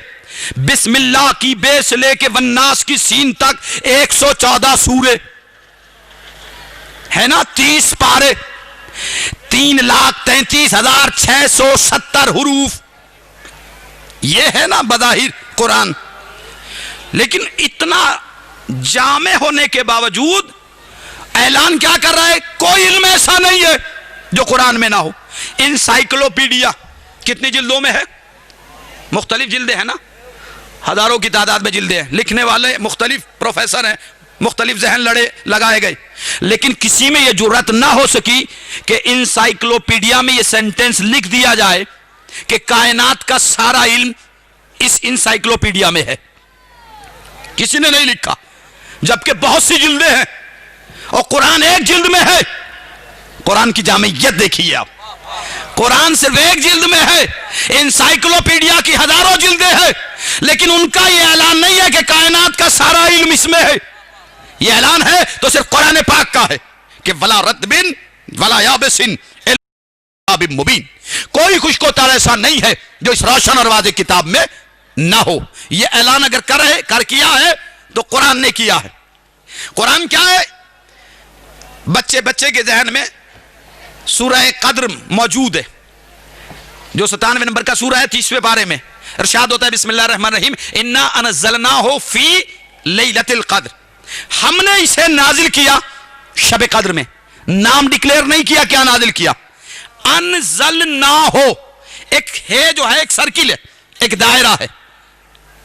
بسم اللہ کی بے سے لے کے والناس کی سین تک 114 سورے ہے نا، 30 پارے، 3,33,670 حروف، یہ ہے نا بظاہر قرآن۔ لیکن اتنا جامع ہونے کے باوجود اعلان کیا کر رہا ہے؟ کوئی علم ایسا نہیں ہے جو قرآن میں نہ ہو۔ انسائکلوپیڈیا کتنی جلدوں میں ہے؟ مختلف جلدیں ہیں نا، ہزاروں کی تعداد میں جلدیں ہیں، لکھنے والے مختلف پروفیسر ہیں، مختلف ذہن لگائے گئے، لیکن کسی میں یہ جرات نہ ہو سکی کہ انسائکلوپیڈیا میں یہ سینٹنس لکھ دیا جائے کہ کائنات کا سارا علم اس انسائکلوپیڈیا میں ہے۔ کسی نے نہیں لکھا، جبکہ بہت سی جلدیں ہیں اور قرآن ایک جلد میں ہے۔ قرآن کی جامعیت دیکھیے آپ، قرآن صرف ایک جلد میں ہے، انسائکلوپیڈیا کی ہزاروں جلدیں ہیں، لیکن ان کا یہ اعلان نہیں ہے کہ کائنات کا سارا علم اس میں ہے۔ یہ اعلان ہے تو صرف قرآن پاک کا ہے کہ ولا رطبن ولا یابس الا کتاب مبین، کوئی خشک و تر ایسا نہیں ہے جو اس روشن اور واضح کتاب میں نہ ہو۔ یہ اعلان اگر کیا ہے تو قرآن نے کیا ہے۔ قرآن کیا ہے؟ بچے کے ذہن میں سورہ قدر موجود ہے، جو 97 نمبر کا سورہ ہے، 30ویں پارے میں ارشاد ہوتا ہے بسم اللہ الرحمن الرحیم انا انزلناہ فی لیلۃ القدر، ہم نے اسے نازل کیا شب قدر میں۔ نام ڈکلیئر نہیں کیا کیا نازل کیا، انزلناہ، ایک ہے جو ہے ایک سرکل ہے، ایک دائرہ ہے،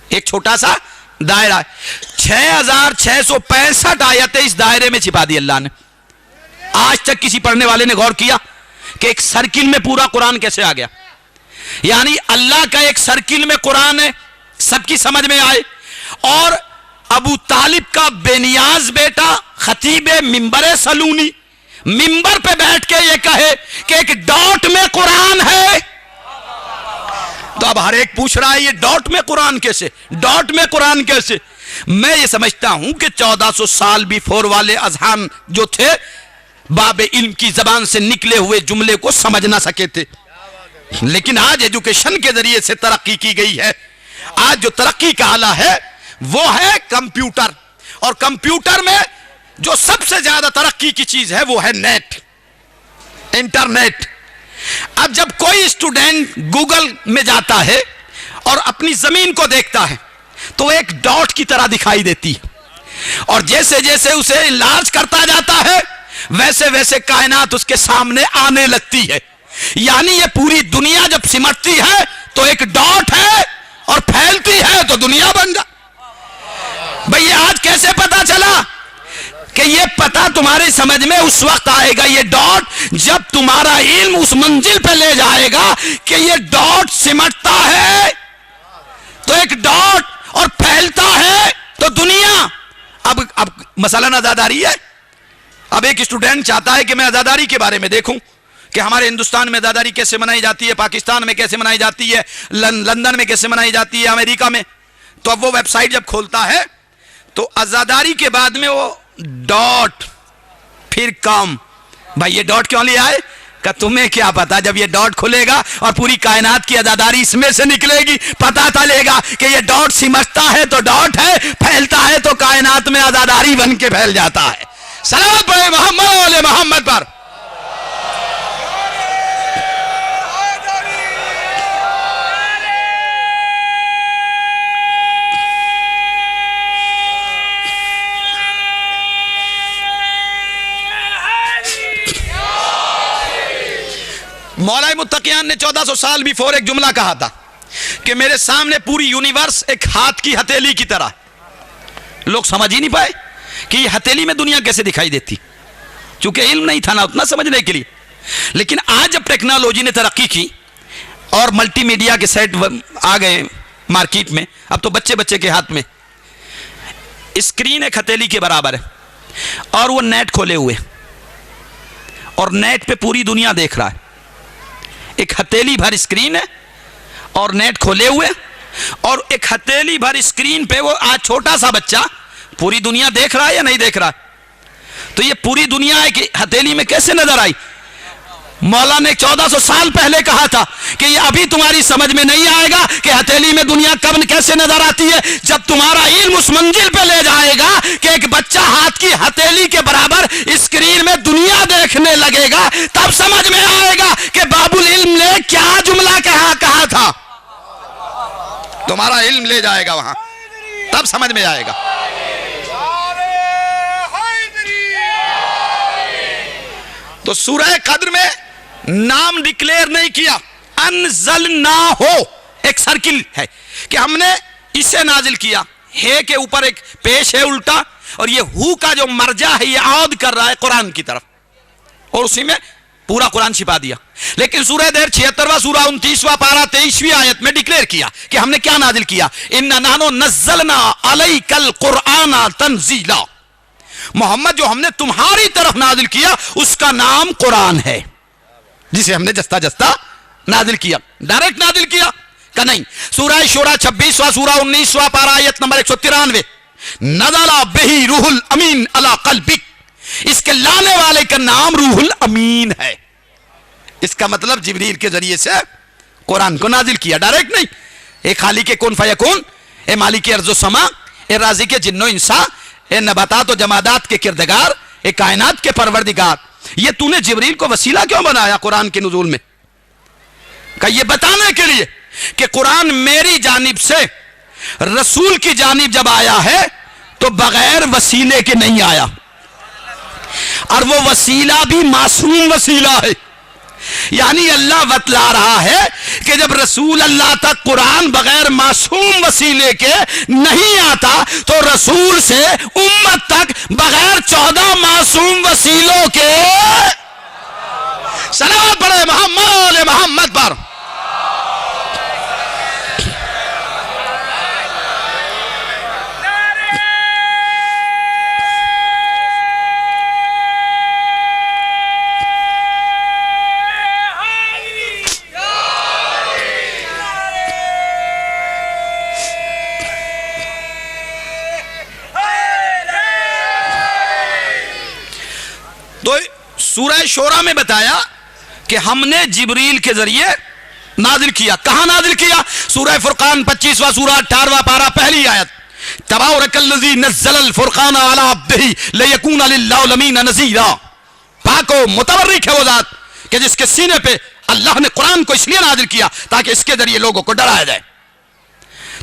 ایک چھوٹا سا دائرہ ہے، 6665 آیتیں اس دائرے میں چھپا دی اللہ نے۔ آج تک کسی پڑھنے والے نے غور کیا کہ ایک سرکل میں پورا قرآن کیسے آ گیا؟ یعنی اللہ کا ایک سرکل میں قرآن ہے، سب کی سمجھ میں آئے، اور ابو طالب کا بے نیاز بیٹا خطیب منبر سلونی منبر پہ بیٹھ کے یہ کہے کہ ایک ڈاٹ میں قرآن ہے۔ تو اب ہر ایک پوچھ رہا ہے یہ ڈاٹ میں قرآن کیسے، ڈاٹ میں قرآن کیسے؟ میں یہ سمجھتا ہوں کہ 1400 سال بیفور والے اذہان جو تھے باب علم کی زبان سے نکلے ہوئے جملے کو سمجھ نہ سکے تھے، لیکن آج ایجوکیشن کے ذریعے سے ترقی کی گئی ہے۔ آج جو ترقی کا آلہ ہے وہ ہے کمپیوٹر، اور کمپیوٹر میں جو سب سے زیادہ ترقی کی چیز ہے وہ ہے نیٹ، انٹرنیٹ۔ اب جب کوئی اسٹوڈنٹ گوگل میں جاتا ہے اور اپنی زمین کو دیکھتا ہے تو ایک ڈاٹ کی طرح دکھائی دیتی ہے، اور جیسے جیسے اسے انلارج کرتا جاتا ہے ویسے ویسے کائنات اس کے سامنے آنے لگتی ہے۔ یعنی یہ پوری دنیا جب سمٹتی ہے تو ایک ڈاٹ ہے، اور پھیلتی ہے تو دنیا بن جا۔ بھئی آج کیسے پتا چلا؟ کہ یہ پتا تمہاری سمجھ میں اس وقت آئے گا، یہ ڈاٹ جب تمہارا علم اس منزل پہ لے جائے گا کہ یہ ڈاٹ سمٹتا ہے تو ایک ڈاٹ، اور پھیلتا ہے تو دنیا۔ اب مسئلہ ازاداری ہے۔ اب ایک اسٹوڈنٹ چاہتا ہے کہ میں ازاداری کے بارے میں دیکھوں کہ ہمارے ہندوستان میں ازاداری کیسے منائی جاتی ہے، پاکستان میں کیسے منائی جاتی ہے، لندن میں کیسے منائی جاتی ہے، امریکہ میں۔ تو اب وہ ویب سائٹ جب کھولتا ہے تو ازاداری کے بعد میں وہ ڈاٹ، پھر کام۔ بھائی یہ ڈاٹ کیوں لیا ہے؟ کہ تمہیں کیا پتا، جب یہ ڈاٹ کھلے گا اور پوری کائنات کی ازاداری اس میں سے نکلے گی، پتا چلے گا کہ یہ ڈاٹ سمجھتا ہے تو ڈاٹ ہے، پھیلتا ہے تو کائنات میں ازاداری بن کے پھیل جاتا ہے۔ صلوات پڑھیں محمد علیہ محمد پر۔ مولا متقیان نے 1400 سال بیفور ایک جملہ کہا تھا کہ میرے سامنے پوری یونیورس ایک ہاتھ کی ہتھیلی کی طرح. لوگ سمجھ ہی نہیں پائے کہ یہ ہتھیلی میں دنیا کیسے دکھائی دیتی، چونکہ علم نہیں تھا نا اتنا سمجھنے کے لیے. لیکن آج جب ٹیکنالوجی نے ترقی کی اور ملٹی میڈیا کے سیٹ آ گئے مارکیٹ میں، اب تو بچے بچے کے ہاتھ میں اسکرین ایک ہتھیلی کے برابر ہے، اور وہ نیٹ کھولے ہوئے اور نیٹ پہ پوری دنیا دیکھ رہا ہے. ایک ہتھیلی بھر اسکرین ہے اور نیٹ کھولے ہوئے، اور ایک ہتھیلی بھر اسکرین پہ وہ آج چھوٹا سا بچہ پوری دنیا دیکھ رہا ہے یا نہیں دیکھ رہا ہے؟ تو یہ پوری دنیا ہے کہ ہتھیلی میں کیسے نظر آئی؟ مولا نے 1400 سال پہلے کہا تھا کہ یہ ابھی تمہاری سمجھ میں نہیں آئے گا کہ ہتھیلی میں دنیا کب کیسے نظر آتی ہے. جب تمہارا علم اس منزل پہ لے جائے گا کہ ایک بچہ ہاتھ کی ہتھیلی کے برابر اسکرین میں دنیا دیکھنے لگے گا، تب سمجھ میں آئے گا کہ باب العلم نے کیا جملہ کہا تھا. تمہارا علم لے جائے گا وہاں، تب سمجھ میں آئے گا. تو سورہ قدر میں نام ڈکلیئر نہیں کیا، انزلنا ہو ایک سرکل ہے کہ ہم نے اسے نازل کیا. ہے کے اوپر ایک پیش ہے الٹا، اور یہ ہو کا جو مرجع ہے یہ عود کر رہا ہے قرآن کی طرف، اور اسی میں پورا قرآن چھپا دیا. لیکن سورہ دیر 76واں سورہ 29واں پارہ 23ویں آیت میں ڈکلیئر کیا کہ ہم نے کیا نازل کیا. اِنَّا نَحْنُ نَزَّلْنَا عَلَيْكَ الْقُرْآنَ تَنزِيلًا، محمد جو ہم نے تمہاری طرف نازل کیا اس کا نام قرآن ہے، جسے ہم نے جستا جستا نازل کیا. ڈائریکٹ نازل کیا کہ نہیں. سورہ شورى 26واں سورہ 19واں پارہ آیت نمبر 193، نزل بہ روح الامین علی قلبک، اس کے لانے والے کا نام روح الامین ہے. اس کا مطلب جبریل کے ذریعے سے قرآن کو نازل کیا، ڈائریکٹ نہیں. اے خالق کن فیکون، اے مالک ارض و سما، اے رازق جن و انسا، اے نباتات و جمادات کے کردگار، اے کائنات کے پروردگار، یہ تو نے جبریل کو وسیلہ کیوں بنایا قرآن کے نزول میں؟ کہ یہ بتانے کے لیے کہ قرآن میری جانب سے رسول کی جانب جب آیا ہے تو بغیر وسیلے کے نہیں آیا، اور وہ وسیلہ بھی معصوم وسیلہ ہے. یعنی اللہ بتلا رہا ہے کہ جب رسول اللہ تک قرآن بغیر معصوم وسیلے کے نہیں آتا تو رسول سے امت تک بغیر 14 معصوم وسیلوں کے صلوات پڑھے محمد محمد پر. تو سورہ شورى میں بتایا کہ ہم نے جبریل کے ذریعے نازل کیا. کہاں نازل کیا؟ سورہ فرقان 25واں سورہ 18واں پارہ پہلی آیت، تبارک الذی نزل الفرقان علی عبدہ لیکون للعالمین نذیرا. پاک و متبرک ہے وہ ذات کہ جس کے سینے پہ اللہ نے قرآن کو اس لیے نازل کیا تاکہ اس کے ذریعے لوگوں کو ڈرایا جائے.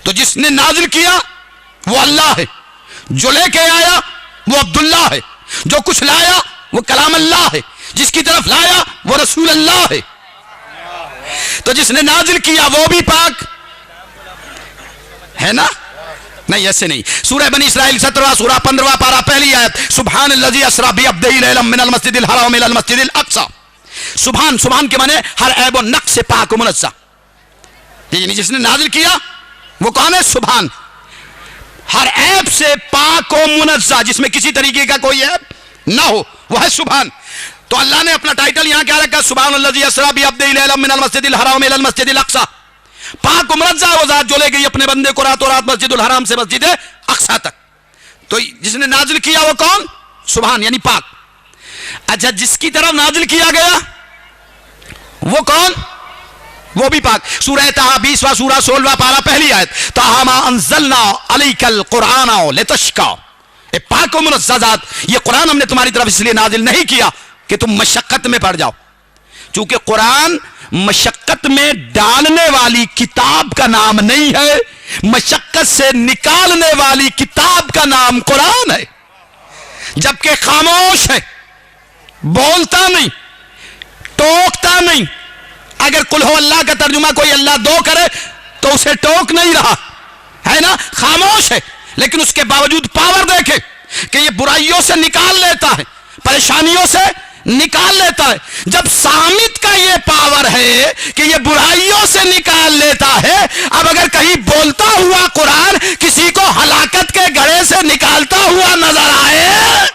تو جس نے نازل کیا وہ اللہ ہے، جو لے کے آیا وہ عبداللہ ہے، جو کچھ لایا وہ کلام اللہ ہے، جس کی طرف لایا وہ رسول اللہ ہے. تو جس نے نازل کیا وہ بھی پاک ہے نا؟ نہیں، ایسے نہیں. سورہ بنی اسرائیل 17واں سورہ 15واں پارہ پہلی آیت، سبحان الذی اسری بعبدہ لیلا من المسجد الحرام الی المسجد الاقصی. سبحان، سبحان کے معنی ہر عیب و نقص سے پاک و منزہ. یعنی جس نے نازل کیا وہ کون ہے؟ سبحان، ہر عیب سے پاک و منزہ، جس میں کسی طریقے کا کوئی عیب نہ ہو، وہ ہے سبحان. تو اللہ نے اپنا ٹائٹل یہاں کیا رکھا؟ سبحان الذی اسری بعبدہ لیلا من المسجد الحرام الی المسجد الاقصی. پاک و منزہ وہ ذات جو لے گئی اپنے بندے کو راتوں رات مسجد الحرام سے مسجد اقصی تک. تو جس نے نازل کیا وہ کون؟ سبحان، یعنی پاک. اچھا، جس کی طرف نازل کیا گیا وہ کون؟ وہ بھی پاک. سورہ طٰہٰ 20واں سورہ 16واں پارہ پہلی آیت، طٰہٰ ما انزلنا علیک القرآن لتشقی. اے پاک و منزہ ذات، یہ قرآن ہم نے تمہاری طرف اس لیے نازل نہیں کیا کہ تم مشقت میں پڑ جاؤ، چونکہ قرآن مشقت میں ڈالنے والی کتاب کا نام نہیں ہے، مشقت سے نکالنے والی کتاب کا نام قرآن ہے. جبکہ خاموش ہے، بولتا نہیں، ٹوکتا نہیں، اگر قل ہو اللہ کا ترجمہ کوئی اللہ دو کرے تو اسے ٹوک نہیں رہا ہے نا, خاموش ہے, لیکن اس کے باوجود پاور دیکھے کہ یہ برائیوں سے نکال لیتا ہے, پریشانیوں سے نکال لیتا ہے. جب صامت کا یہ پاور ہے کہ یہ برائیوں سے نکال لیتا ہے, اب اگر کہیں بولتا ہوا قرآن کسی کو ہلاکت کے گڑھے سے نکالتا ہوا نظر آئے,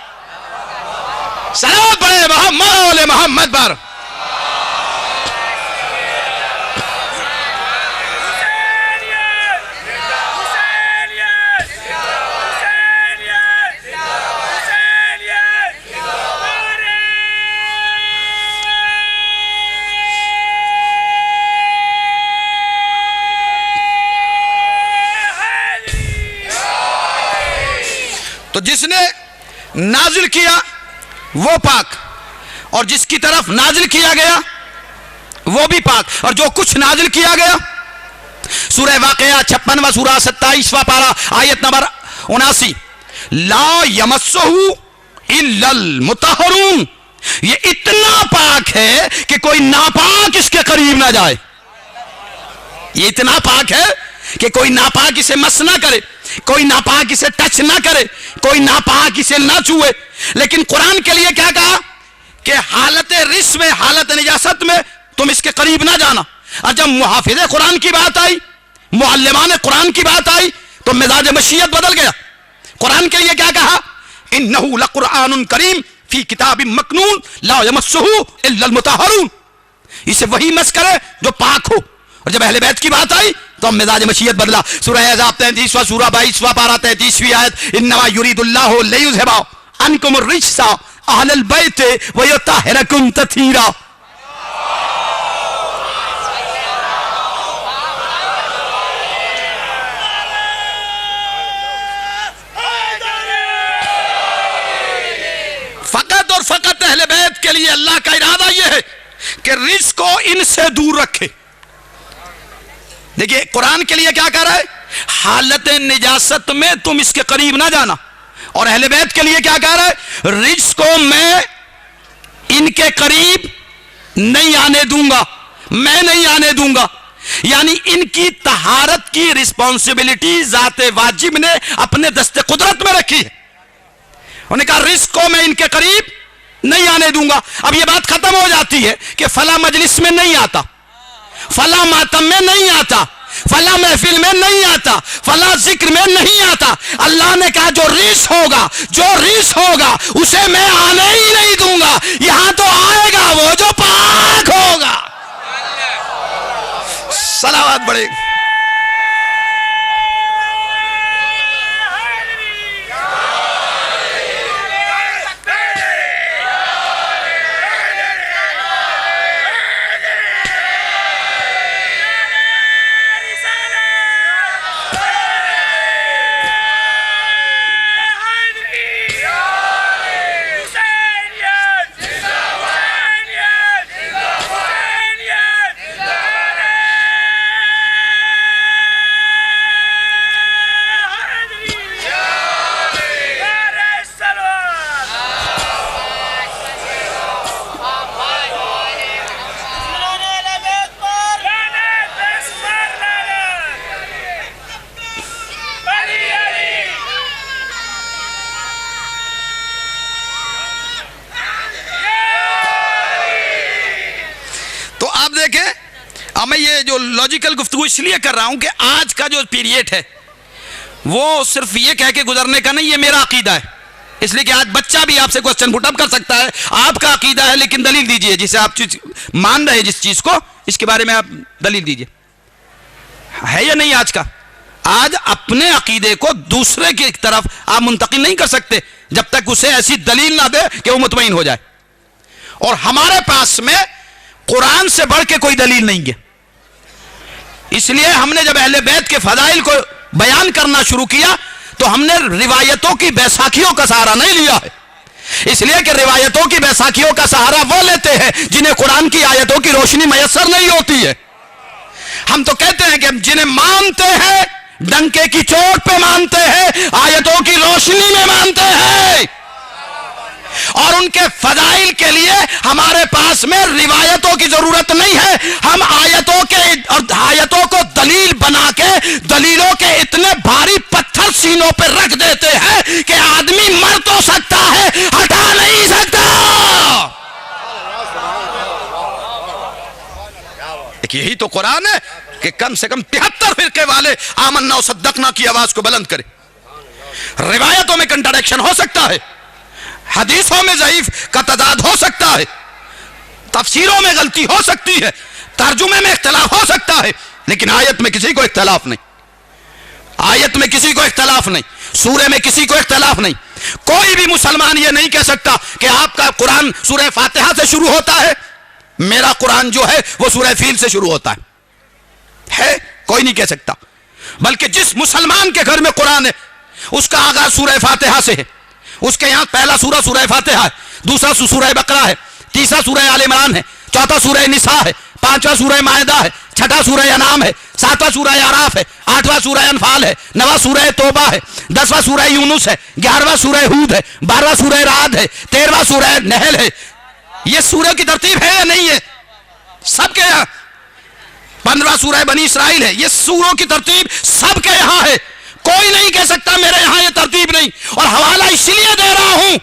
سلام پڑھے محمد محمد پر. تو جس نے نازل کیا وہ پاک, اور جس کی طرف نازل کیا گیا وہ بھی پاک, اور جو کچھ نازل کیا گیا. سورہ واقعہ 56واں سورہ 27واں پارہ آیت نمبر 79, لا یمسہ الا المطہرون, یہ اتنا پاک ہے کہ کوئی ناپاک اس کے قریب نہ جائے. یہ اتنا پاک ہے کہ کوئی ناپاک اسے مس نہ کرے, کوئی ناپاک اسے ٹچ نہ کرے, کوئی ناپاک اسے نہ چھوئے. لیکن قرآن کے لیے کیا کہا کہ حالت رس میں, حالت نجاست میں تم اس کے قریب نہ جانا. اور جب محافظ قرآن کی بات آئی, معلمان قرآن کی بات آئی, تو مزاج مشیت بدل گیا. قرآن کے لیے کیا کہا, انہ لقرآن کریم فی کتاب مکنون لا یمسہ الا المطہرون, اسے وہی مس کرے جو پاک ہو. اور جب اہل بیت کی بات آئی تو مزاج مشیت بدلا. سورہ احزاب 33واں سورہ 22واں پارہ 33ویں آیت, انما یرید اللہ لیذھب عنکم الرجس اہل البیت ویطہرکم تطہیرا. فقط اور فقط اہل بیت کے لیے اللہ کا ارادہ یہ ہے کہ رزق کو ان سے دور رکھے. دیکھیے قرآن کے لیے کیا کہہ رہا ہے, حالت نجاست میں تم اس کے قریب نہ جانا. اور اہل بیت کے لیے کیا کہہ رہا ہے, رزق کو میں ان کے قریب نہیں آنے دوں گا, میں نہیں آنے دوں گا. یعنی ان کی طہارت کی رسپانسبلٹی ذات واجب نے اپنے دست قدرت میں رکھی ہے. انہوں نے کہا رزق کو میں ان کے قریب نہیں آنے دوں گا. اب یہ بات ختم ہو جاتی ہے کہ فلاں مجلس میں نہیں آتا, فلاں ماتم میں نہیں آتا, فلاں محفل میں نہیں آتا, فلاں ذکر میں نہیں آتا. اللہ نے کہا جو ریس ہوگا, جو ریس ہوگا اسے میں آنے ہی نہیں دوں گا. یہاں تو آئے گا وہ جو پاک ہوگا. صلوات بڑھے. میں یہ جو لاجیکل گفتگو اس لیے کر رہا ہوں کہ آج کا جو پیریڈ ہے وہ صرف یہ کہہ کے گزرنے کا نہیں, یہ میرا عقیدہ ہے. اس لیے کہ آج بچہ بھی آپ سے کوسچن پٹ اپ کر سکتا ہے, آپ کا عقیدہ ہے لیکن دلیل دیجئے, جسے آپ مان رہے ہیں جس چیز کو, اس کے بارے میں آپ دلیل دیجئے. ہے یا نہیں آج کا؟ آج اپنے عقیدے کو دوسرے کی طرف آپ منتقل نہیں کر سکتے جب تک اسے ایسی دلیل نہ دے کہ وہ مطمئن ہو جائے. اور ہمارے پاس میں قرآن سے بڑھ کے کوئی دلیل نہیں ہے. اس لیے ہم نے جب اہل بیت کے فضائل کو بیان کرنا شروع کیا تو ہم نے روایتوں کی بیساکھیوں کا سہارا نہیں لیا ہے. اس لیے کہ روایتوں کی بیساکھیوں کا سہارا وہ لیتے ہیں جنہیں قرآن کی آیتوں کی روشنی میسر نہیں ہوتی ہے. ہم تو کہتے ہیں کہ ہم جنہیں مانتے ہیں ڈنکے کی چوٹ پہ مانتے ہیں, آیتوں کی روشنی میں مانتے ہیں. اور ان کے فضائل کے لیے ہمارے پاس میں روایتوں کی ضرورت نہیں ہے. ہم آیتوں کو دلیل بنا کے دلیلوں کے اتنے بھاری پتھر سینوں پہ رکھ دیتے ہیں کہ آدمی مر تو سکتا ہے, ہٹا نہیں سکتا. یہی تو قرآن ہے کہ کم سے کم 73 فرقے والے آمنا و صدقنا کی آواز کو بلند کرے. روایتوں میں کنٹراڈکشن ہو سکتا ہے, حدیثوں میں ضعیف کا تضاد ہو سکتا ہے, تفسیروں میں غلطی ہو سکتی ہے, ترجمے میں اختلاف ہو سکتا ہے, لیکن آیت میں کسی کو اختلاف نہیں. آیت میں کسی کو اختلاف نہیں, سورہ میں کسی کو اختلاف نہیں. کوئی بھی مسلمان یہ نہیں کہہ سکتا کہ آپ کا قرآن سورہ فاتحہ سے شروع ہوتا ہے, میرا قرآن جو ہے وہ سورہ فیل سے شروع ہوتا ہے. کوئی نہیں کہہ سکتا. بلکہ جس مسلمان کے گھر میں قرآن ہے اس کا آغاز سورہ فاتحہ سے ہے. اس کے یہاں پہلا سورہ سورہ فاتحہ ہے, دوسرا سورہ بقرہ ہے, تیسرا سورہ آل عمران ہے, چوتھا سورہ نساء ہے, پانچواں سورہ مائدہ ہے, چھٹا سورہ انعام ہے, ساتواں سورہ اعراف ہے, آٹھواں سورہ انفال ہے, نواں سورہ توبہ ہے, 10واں سورہ یونس ہے, 11واں سورہ ہود ہے, 12واں سورہ رعد ہے, 13واں سورہ نحل ہے. یہ سورہ کی ترتیب ہے یا نہیں ہے؟ سب کے یہاں 15واں سورہ بنی اسرائیل ہے. یہ سوروں کی ترتیب سب کے یہاں ہے. کوئی نہیں کہہ سکتا میرے یہاں یہ ترتیب نہیں. اور حوالہ اس لیے دے رہا ہوں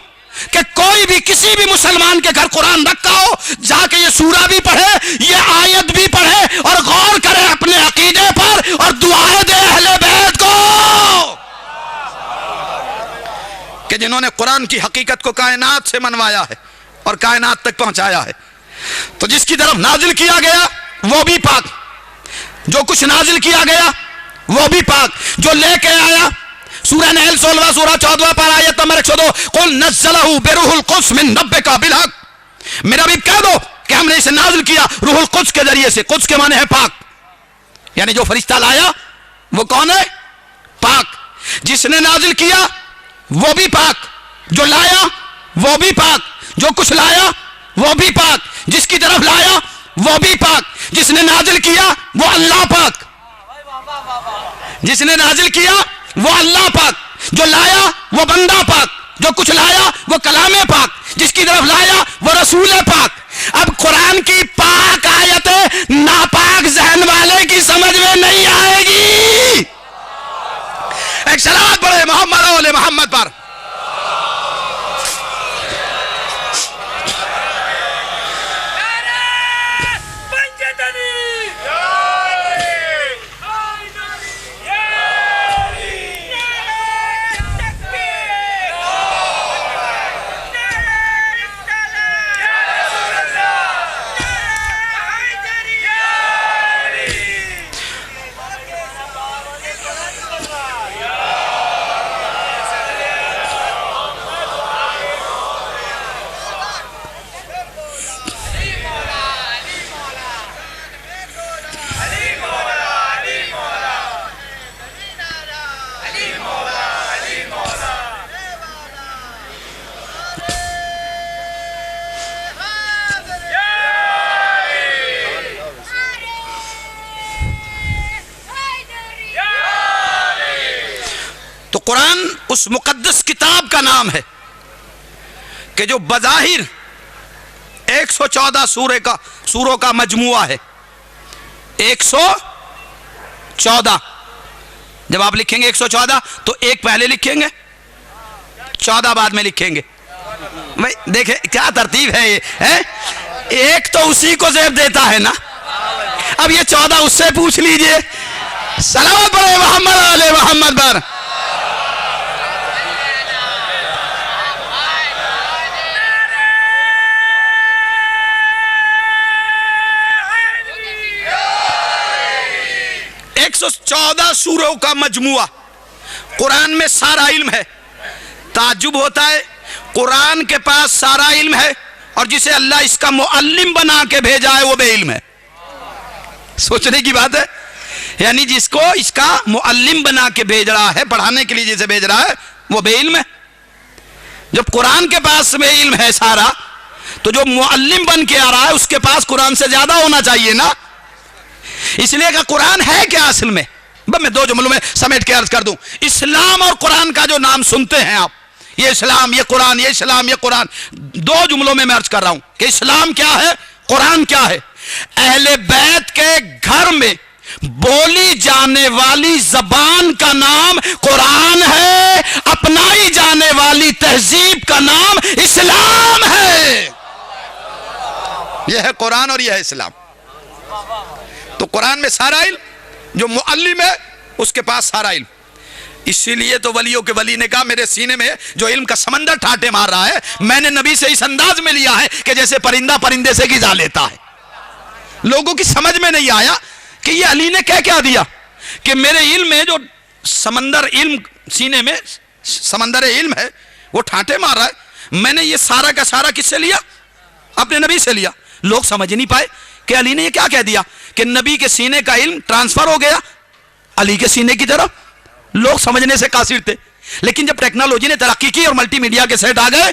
کہ کوئی بھی کسی بھی مسلمان کے گھر قرآن رکھا ہو, جا کے یہ سورہ بھی پڑھے, یہ آیت بھی پڑھے اور غور کرے اپنے عقیدے پر اور دعائیں دے اہل بیت کو کہ جنہوں نے قرآن کی حقیقت کو کائنات سے منوایا ہے اور کائنات تک پہنچایا ہے. تو جس کی طرف نازل کیا گیا وہ بھی پاک, جو کچھ نازل کیا گیا وہ بھی پاک, جو لے کے آیا. سورہ نحل 16واں سورہ 14واں پارہ آیت نمبر 102, قل نزلہ بروح القدس من ربک بالحق. میرا بھی کہہ دو کہ ہم نے اسے نازل کیا روح القدس کے ذریعے سے. قدس کے معنی ہے پاک, یعنی جو فرشتہ لایا وہ کون ہے؟ پاک. جس نے نازل کیا وہ بھی پاک, جو لایا وہ بھی پاک, جو کچھ لایا وہ بھی پاک, جس کی طرف لایا وہ بھی پاک. جس نے نازل کیا وہ اللہ پاک, جس نے نازل کیا وہ اللہ پاک, جو لایا وہ بندہ پاک, جو کچھ لایا وہ کلام پاک, جس کی طرف لایا وہ رسول پاک. اب قرآن کی پاک آیتیں ناپاک ذہن والے کی سمجھ میں نہیں آئے گی. ایک صلوات پڑھے محمد و آل محمد پر. تو قرآن اس مقدس کتاب کا نام ہے کہ جو بظاہر 114 سوروں کا مجموعہ ہے. 114. جب آپ لکھیں گے 114 تو ایک پہلے لکھیں گے, 14 بعد میں لکھیں گے. بھائی دیکھیں کیا ترتیب ہے یہ, ایک تو اسی کو زیب دیتا ہے نا. اب یہ 14 اس سے پوچھ لیجئے. صلوات پڑھے محمد و آل محمد پر. ایک 114 سوروں کا مجموعہ. قرآن میں سارا علم ہے. تعجب ہوتا ہے قرآن کے پاس سارا علم ہے اور جسے اللہ اس کا معلم بنا کے بھیجا ہے وہ بے علم ہے. سوچنے کی بات ہے, یعنی جس کو اس کا معلم بنا کے بھیج رہا ہے, پڑھانے کے لیے جسے بھیج رہا ہے وہ بے علم ہے. جب قرآن کے پاس بے علم ہے سارا, تو جو معلم بن کے آ رہا ہے اس کے پاس قرآن سے زیادہ ہونا چاہیے نا. اس لیے کہ قرآن ہے کیا اصل میں, میں 2 جملوں میں سمیٹ کے عرض کر دوں. اسلام اور قرآن کا جو نام سنتے ہیں آپ, یہ اسلام یہ قرآن، یہ اسلام یہ قرآن. دو جملوں میں عرض کر رہا ہوں کہ اسلام کیا ہے، قرآن کیا ہے. اہل بیت کے گھر میں بولی جانے والی زبان کا نام قرآن ہے، اپنائی جانے والی تہذیب کا نام اسلام ہے. یہ ہے قرآن اور یہ ہے اسلام. تو قرآن میں سارا علم، جو معلم ہے اس کے پاس سارا علم. اسی لیے تو ولیوں کے ولی نے کہا میرے سینے میں جو علم کا سمندر ٹھاٹے مار رہا ہے، میں نے نبی سے اس انداز میں لیا ہے کہ جیسے پرندہ پرندے سے غذا لیتا ہے. لوگوں کی سمجھ میں نہیں آیا کہ یہ علی نے کیا دیا کہ میرے علم میں جو سمندر علم سینے میں سمندر علم ہے وہ ٹھاٹے مار رہا ہے. میں نے یہ سارا کا سارا کس سے لیا؟ اپنے نبی سے لیا. لوگ سمجھ نہیں پائے کہ علی نے یہ کیا کہہ دیا کہ نبی کے سینے کا علم ٹرانسفر ہو گیا علی کے سینے کی طرف. لوگ سمجھنے سے قاصر تھے. لیکن جب ٹیکنالوجی نے ترقی کی اور ملٹی میڈیا کے سیٹ آ گئے،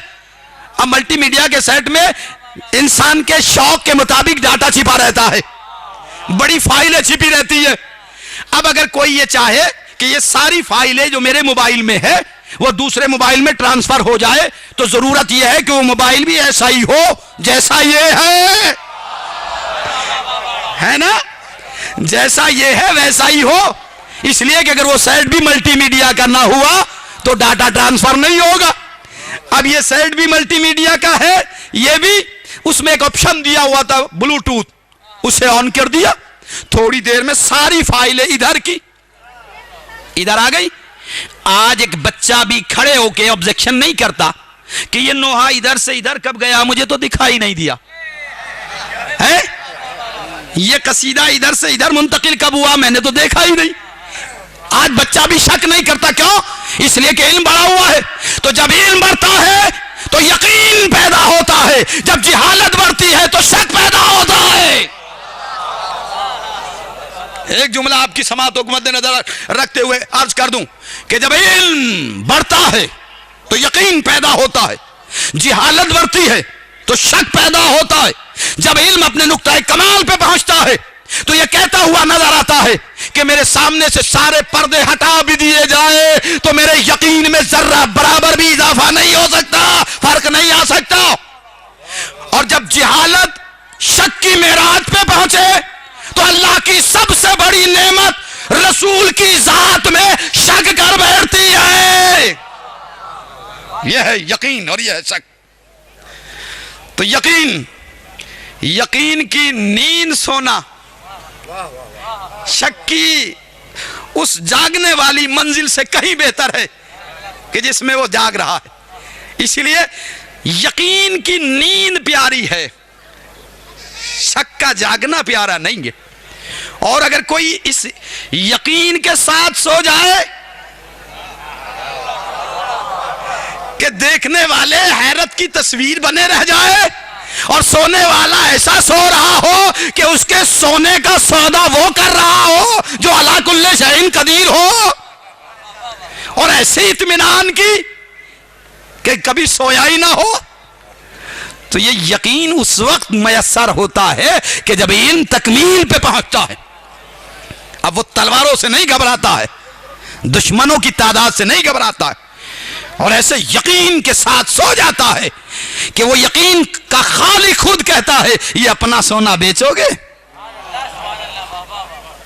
اب ملٹی میڈیا کے سیٹ میں انسان کے شوق کے مطابق ڈاٹا چھپا رہتا ہے، بڑی فائلیں چھپی رہتی ہے. اب اگر کوئی یہ چاہے کہ یہ ساری فائلیں جو میرے موبائل میں ہے وہ دوسرے موبائل میں ٹرانسفر ہو جائے تو ضرورت یہ ہے کہ وہ موبائل بھی ایسا ہی ہو جیسا یہ ہے نا، جیسا یہ ہے ویسا ہی ہو. اس لیے کہ اگر وہ سیٹ بھی ملٹی میڈیا کا نہ ہوا تو ڈاٹا ٹرانسفر نہیں ہوگا. اب یہ سیٹ بھی ملٹی میڈیا کا ہے، یہ بھی. اس میں ایک آپشن دیا ہوا تھا بلوٹوتھ، اسے آن کر دیا، تھوڑی دیر میں ساری فائلیں ادھر آ گئی. آج ایک بچہ بھی کھڑے ہو کے آبجیکشن نہیں کرتا کہ یہ نوحہ ادھر سے ادھر کب گیا، مجھے تو دکھائی نہیں دیا ہے. یہ قصیدہ ادھر سے ادھر منتقل کب ہوا، میں نے تو دیکھا ہی نہیں. آج بچہ بھی شک نہیں کرتا. کیوں؟ اس لیے کہ علم بڑھا ہوا ہے. تو جب علم بڑھتا ہے تو یقین پیدا ہوتا ہے، جب جہالت بڑھتی ہے تو شک پیدا ہوتا ہے. ایک جملہ آپ کی سماعتوں کو مد نظر رکھتے ہوئے عرض کر دوں کہ جب علم بڑھتا ہے تو یقین پیدا ہوتا ہے، جہالت بڑھتی ہے تو شک پیدا ہوتا ہے. جب علم اپنے نقطۂ کمال پہ پہنچتا ہے تو یہ کہتا ہوا نظر آتا ہے کہ میرے سامنے سے سارے پردے ہٹا بھی دیے جائے تو میرے یقین میں ذرہ برابر بھی اضافہ نہیں ہو سکتا، فرق نہیں آ سکتا. اور جب جہالت شک کی معراج پہ پہنچے تو اللہ کی سب سے بڑی نعمت رسول کی ذات میں شک کر بیٹھتی ہے. یہ ہے یقین اور یہ ہے شک. تو یقین کی نیند سونا شک کی اس جاگنے والی منزل سے کہیں بہتر ہے کہ جس میں وہ جاگ رہا ہے. اسی لیے یقین کی نیند پیاری ہے، شک کا جاگنا پیارا نہیں ہے. اور اگر کوئی اس یقین کے ساتھ سو جائے کہ دیکھنے والے حیرت کی تصویر بنے رہ جائے اور سونے والا ایسا سو رہا ہو کہ اس کے سونے کا سودا وہ کر رہا ہو جو علی کل شیء قدیر ہو، اور ایسے اطمینان کی کہ کبھی سویا ہی نہ ہو. تو یہ یقین اس وقت میسر ہوتا ہے کہ جب علم تکمیل پہ پہنچتا ہے. اب وہ تلواروں سے نہیں گھبراتا ہے، دشمنوں کی تعداد سے نہیں گھبراتا ہے، اور ایسے یقین کے ساتھ سو جاتا ہے کہ وہ یقین کا خالق خود کہتا ہے یہ اپنا سونا بیچو گے.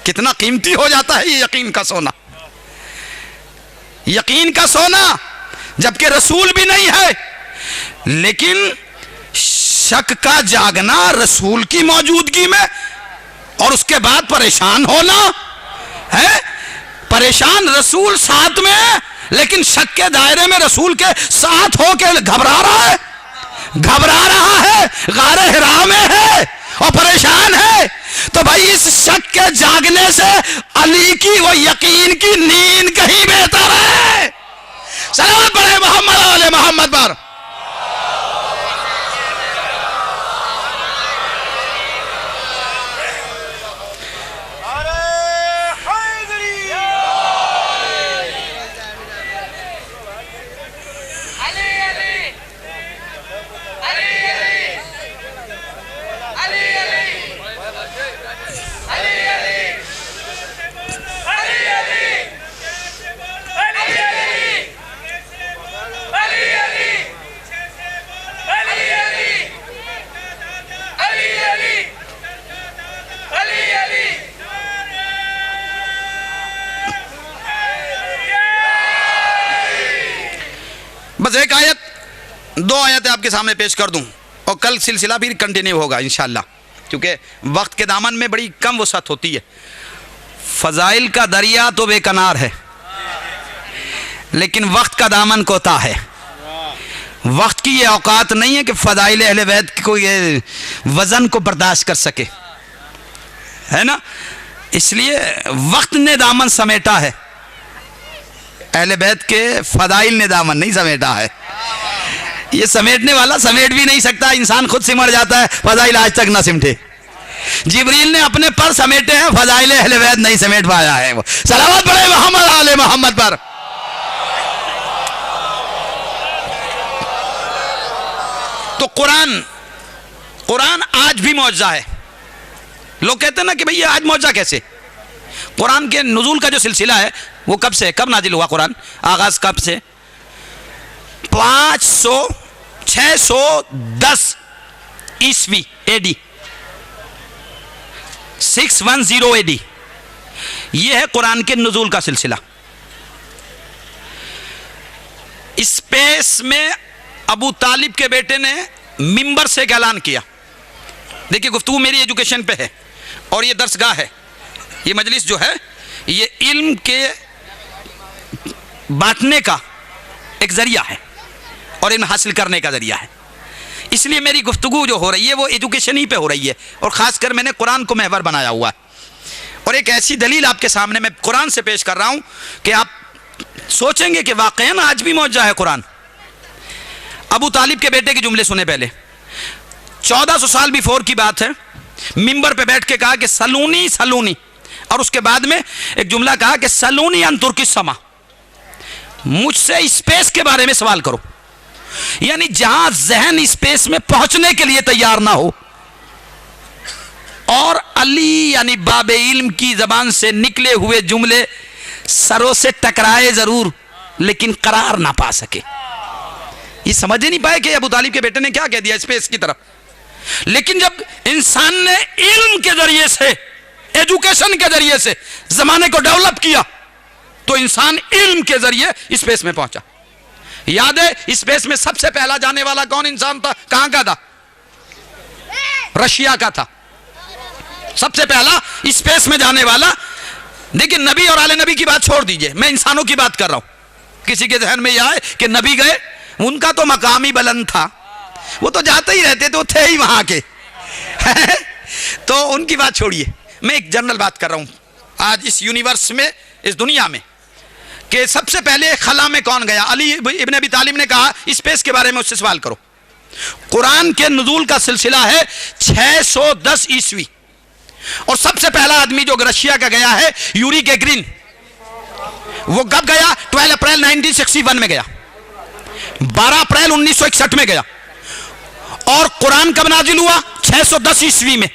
کتنا قیمتی ہو جاتا ہے یہ یقین کا سونا. یقین کا سونا جبکہ رسول بھی نہیں ہے، لیکن شک کا جاگنا رسول کی موجودگی میں اور اس کے بعد پریشان ہونا ہے. پریشان رسول ساتھ میں ہے لیکن شک کے دائرے میں رسول کے ساتھ ہو کے گھبرا رہا ہے غار حرا میں ہے اور پریشان ہے. تو بھائی اس شک کے جاگنے سے علی کی وہ یقین کی نیند کہیں بہتر ہے. صلوات پڑھے محمد علی محمد پر. Ali بس ایک آیت، 2 آیتیں آپ کے سامنے پیش کر دوں اور کل سلسلہ بھی کنٹینیو ہوگا انشاءاللہ، کیونکہ وقت کے دامن میں بڑی کم وسعت ہوتی ہے۔ فضائل کا دریا تو بے کنار ہے، لیکن وقت کا دامن کوتا ہے۔ وقت کی یہ اوقات نہیں ہے کہ فضائل اہل بیت کو یہ وزن کو برداشت کر سکے، ہے نا؟ اس لیے وقت نے دامن سمیٹا ہے، اہل بیت کے فضائل نے دامن نہیں سمیٹا ہے۔ یہ سمیٹنے والا سمیٹ بھی نہیں سکتا، انسان خود سمٹ جاتا ہے، فضائل آج تک نہ سمٹے۔ جبریل نے اپنے پر سمیٹے ہیں، فضائل اہل بیت نہیں سمیٹ پایا ہے۔ وہ صلوات پڑھے محمد آل محمد پر۔ تو قرآن آج بھی معجزہ ہے۔ لوگ کہتے ہیں نا کہ بھئی یہ آج معجزہ کیسے؟ قرآن کے نزول کا جو سلسلہ ہے وہ کب سے، کب نازل ہوا قرآن؟ آغاز کب سے؟ 610 عیسوی AD، 610 AD، یہ ہے قرآن کے نزول کا سلسلہ۔ اسپیس میں ابو طالب کے بیٹے نے ممبر سے ایک اعلان کیا۔ دیکھیے گفتگو میری ایجوکیشن پہ ہے اور یہ درسگاہ ہے، یہ مجلس جو ہے یہ علم کے بانٹنے کا ایک ذریعہ ہے اور علم حاصل کرنے کا ذریعہ ہے۔ اس لیے میری گفتگو جو ہو رہی ہے وہ ایجوکیشن ہی پہ ہو رہی ہے، اور خاص کر میں نے قرآن کو محور بنایا ہوا ہے۔ اور ایک ایسی دلیل آپ کے سامنے میں قرآن سے پیش کر رہا ہوں کہ آپ سوچیں گے کہ واقعاً آج بھی معجزہ ہے قرآن۔ ابو طالب کے بیٹے کے جملے سنے پہلے، 1400 سال بیفور کی بات ہے، ممبر پہ بیٹھ کے کہا کہ سلونی سلونی، اور اس کے بعد میں ایک جملہ کہا کہ سلونی ان ترک السما، مجھ سے اسپیس کے بارے میں سوال کرو۔ یعنی جہاں ذہن اسپیس میں پہنچنے کے لیے تیار نہ ہو، اور علی یعنی باب علم کی زبان سے نکلے ہوئے جملے سروں سے ٹکرائے ضرور لیکن قرار نہ پا سکے۔ یہ سمجھ ہی نہیں پائے کہ ابو طالب کے بیٹے نے کیا کہہ دیا اسپیس کی طرف۔ لیکن جب انسان نے علم کے ذریعے سے، ایجوکیشن کے ذریعے سے زمانے کو ڈیولپ کیا تو انسان علم کے ذریعے اسپیس میں پہنچا۔ یاد ہے اسپیس میں سب سے پہلا جانے والا کون انسان تھا؟ کہاں کا تھا؟ رشیا کا تھا، سب سے پہلا اسپیس میں جانے والا۔ دیکھیں نبی اور آل نبی کی بات چھوڑ دیجئے، میں انسانوں کی بات کر رہا ہوں۔ کسی کے ذہن میں یہ آئے کہ نبی گئے، ان کا تو مقام ہی بلند تھا، وہ تو جاتے ہی رہتے تھے، وہ تھے ہی وہاں کے تو ان کی بات چھوڑیے، میں ایک جنرل بات کر رہا ہوں۔ آج اس یونیورس میں، اس دنیا میں، کہ سب سے پہلے خلا میں کون گیا؟ علی ابن ابی طالب نے کہا اسپیس کے بارے میں اس سے سوال کرو۔ قرآن کے نزول کا سلسلہ ہے 610 عیسوی، اور سب سے پہلا آدمی جو رشیا کا گیا ہے یوری گیگرین۔ وہ کب گیا؟ 12 اپریل 1961 میں گیا، 12 اپریل 1961 میں گیا۔ اور قرآن کب نازل ہوا؟ 610 عیسوی میں۔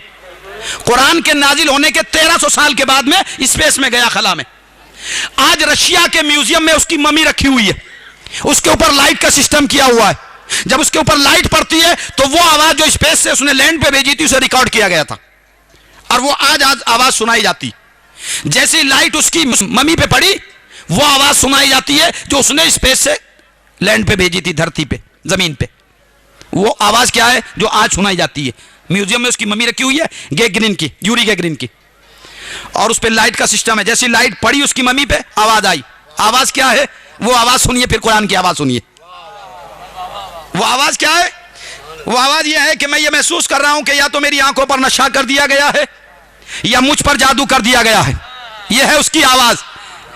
قرآن کے نازل ہونے کے 1300 سال کے بعد میں اسپیس میں گیا، خلا میں۔ آج رشیا کے میوزیم میں اس کی ممی رکھی ہوئی ہے، اس کے اوپر لائٹ کا سسٹم کیا ہوا ہے۔ جب اس کے اوپر لائٹ پڑتی ہے تو وہ آواز جو اسپیس سے اس نے لینڈ پہ بھیجی تھی اسے ریکارڈ کیا گیا تھا، اور وہ آج آواز سنائی جاتی۔ جیسی لائٹ اس کی ممی پہ پڑی وہ آواز سنائی جاتی ہے جو اس نے اسپیس سے لینڈ پہ بھیجی تھی، دھرتی پہ، زمین پہ۔ وہ آواز کیا ہے جو آج سنائی جاتی ہے؟ میوزیم میں اس کی ممی رکھی ہوئی ہے گیگرین کی، یوری گیگرین کی، اور اس پہ لائٹ کا سسٹم ہے۔ جیسی لائٹ پڑی اس کی ممی پہ آواز آئی۔ آواز کیا ہے؟ وہ آواز سنیے، پھر قرآن کی آواز سنیے۔ وہ آواز کیا ہے؟ وہ آواز یہ ہے کہ میں یہ محسوس کر رہا ہوں کہ یا تو میری آنکھوں پر نشہ کر دیا گیا ہے یا مجھ پر جادو کر دیا گیا ہے۔ یہ ہے اس کی آواز،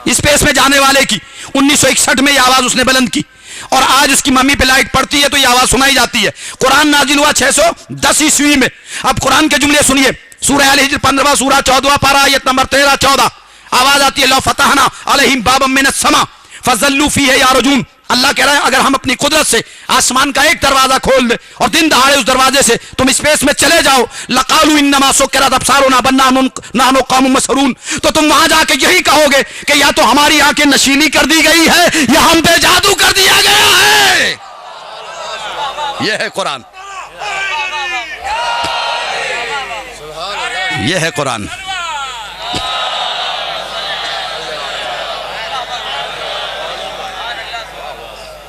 اسپیس میں جانے والے کی۔ 1961 میں یہ آواز اس نے بلند کی، اور آج اس کی ممی پہ لائٹ پڑتی ہے تو یہ آواز سنائی جاتی ہے۔ قرآن نازل ہوا 610 عیسوی میں۔ اب قرآن کے جملے سنیے، سورہ الحجر 15 سورہ 14 پارہ آیت نمبر 13-14۔ آواز آتی ہے لو فتحنا علیہم بابا من السماء فظلوا فیہ یعرجون۔ اللہ کہہ رہا ہے اگر ہم اپنی قدرت سے آسمان کا ایک دروازہ کھول دیں اور دن دہاڑے اس دروازے سے تم اسپیس میں چلے جاؤ، لقالوا انما سکرت ابصارنا بل نحن قوم مسحورون، تو تم وہاں جا کے یہی کہو گے کہ یا تو ہماری آنکھیں نشیلی کر دی گئی ہے یا ہم پہ جادو کر دیا گیا ہے۔ یہ ہے قرآن، یہ ہے قرآن۔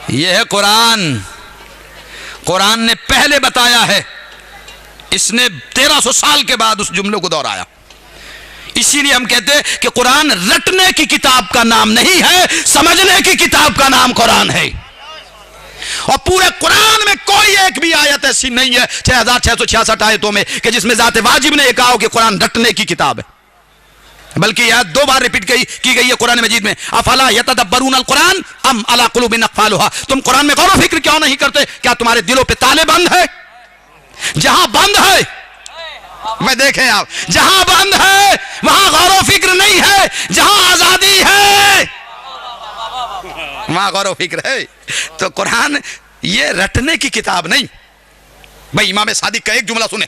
یہ ہے قرآن. قرآن نے پہلے بتایا ہے, اس نے 1300 سال کے بعد اس جملے کو دہرایا. اسی لیے ہم کہتے ہیں کہ قرآن رٹنے کی کتاب کا نام نہیں ہے, سمجھنے کی کتاب کا نام قرآن ہے. اور پورے قرآن میں کوئی ایک بھی آیت ایسی نہیں ہے 6666 آیتوں میں کہ جس میں ذات واجب نے یہ کہا ہو کہ قرآن رٹنے کی کتاب ہے. بلکہ یہ 2 بار ریپیٹ کی گئی ہے قرآن مجید میں, افلا یتدبرون القرآن ام علی قلوب اقفالها. تم قرآن میں غور و فکر کیوں نہیں کرتے؟ کیا تمہارے دلوں پہ تالے بند ہے؟ جہاں بند ہے میں دیکھیں آپ, جہاں بند ہے وہاں غور و فکر نہیں ہے, جہاں آزادی ہے وہاں غور و فکر ہے. تو قرآن یہ رٹنے کی کتاب نہیں. بھائی امام صادق کا ایک جملہ سنیں,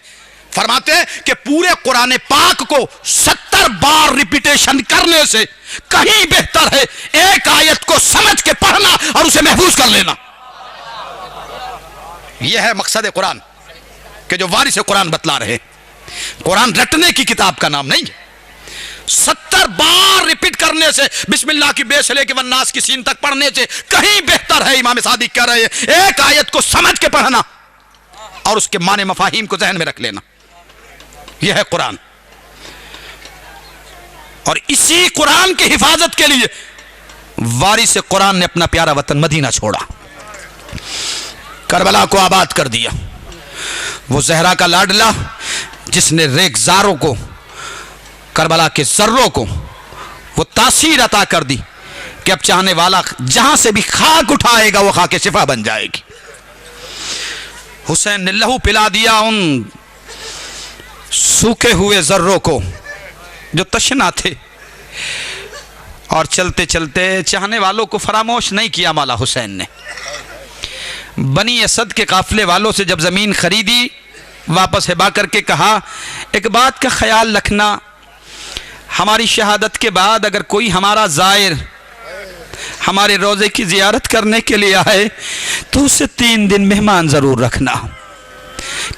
فرماتے ہیں کہ پورے قرآن پاک کو 70 بار ریپیٹیشن کرنے سے کہیں بہتر ہے ایک آیت کو سمجھ کے پڑھنا اور اسے محفوظ کر لینا. یہ ہے مقصد قرآن کہ جو وارث قرآن بتلا رہے. قرآن رٹنے کی کتاب کا نام نہیں ہے. 70 بار ریپیٹ کرنے سے, بسم اللہ کی بے سے لے کے والناس کی سین تک پڑھنے سے کہیں بہتر ہے, امام صادق کہہ رہے ہیں, ایک آیت کو سمجھ کے پڑھنا اور اس کے معنی مفاہیم کو ذہن میں رکھ لینا. یہ ہے قرآن. اور اسی قرآن کی حفاظت کے لیے وارث قرآن نے اپنا پیارا وطن مدینہ چھوڑا, کربلا کو آباد کر دیا. وہ زہرا کا لاڈلا جس نے ریگزاروں کو, کربلا کے ذروں کو وہ تاثیر عطا کر دی کہ اب چاہنے والا جہاں سے بھی خاک اٹھائے گا وہ خاک شفا بن جائے گی. حسین نے لہو پلا دیا ان سوکھے ہوئے ذروں کو جو تشنا تھے, اور چلتے چلتے چاہنے والوں کو فراموش نہیں کیا مولا حسین نے. بنی اسد کے قافلے والوں سے جب زمین خریدی, واپس ہبا کر کے کہا ایک بات کا خیال رکھنا, ہماری شہادت کے بعد اگر کوئی ہمارا زائر ہمارے روزے کی زیارت کرنے کے لیے آئے تو اسے 3 دن مہمان ضرور رکھنا.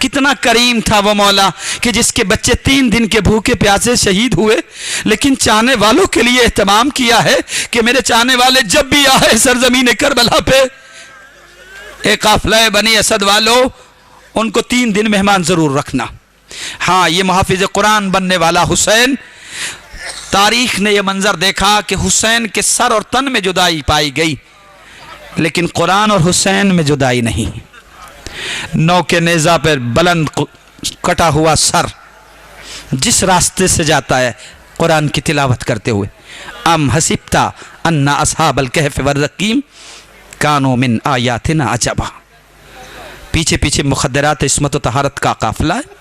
کتنا کریم تھا وہ مولا کہ جس کے بچے 3 دن کے بھوکے پیاسے شہید ہوئے, لیکن چاہنے والوں کے لیے اہتمام کیا ہے کہ میرے چاہنے والے جب بھی آئے سرزمین کربلا پہ, ایک قافلہ بنی اسد والوں ان کو 3 دن مہمان ضرور رکھنا. ہاں یہ محافظ قرآن بننے والا حسین, تاریخ نے یہ منظر دیکھا کہ حسین کے سر اور تن میں جدائی پائی گئی, لیکن قرآن اور حسین میں جدائی نہیں. نو کے نیزہ پر بلند کٹا ہوا سر جس راستے سے جاتا ہے قرآن کی تلاوت کرتے ہوئے, ام حسبتا ان اصحاب الکہف والرقیم کانوا من آیاتنا عجبا. پیچھے پیچھے مخدرات عصمت و طہارت کا قافلہ ہے,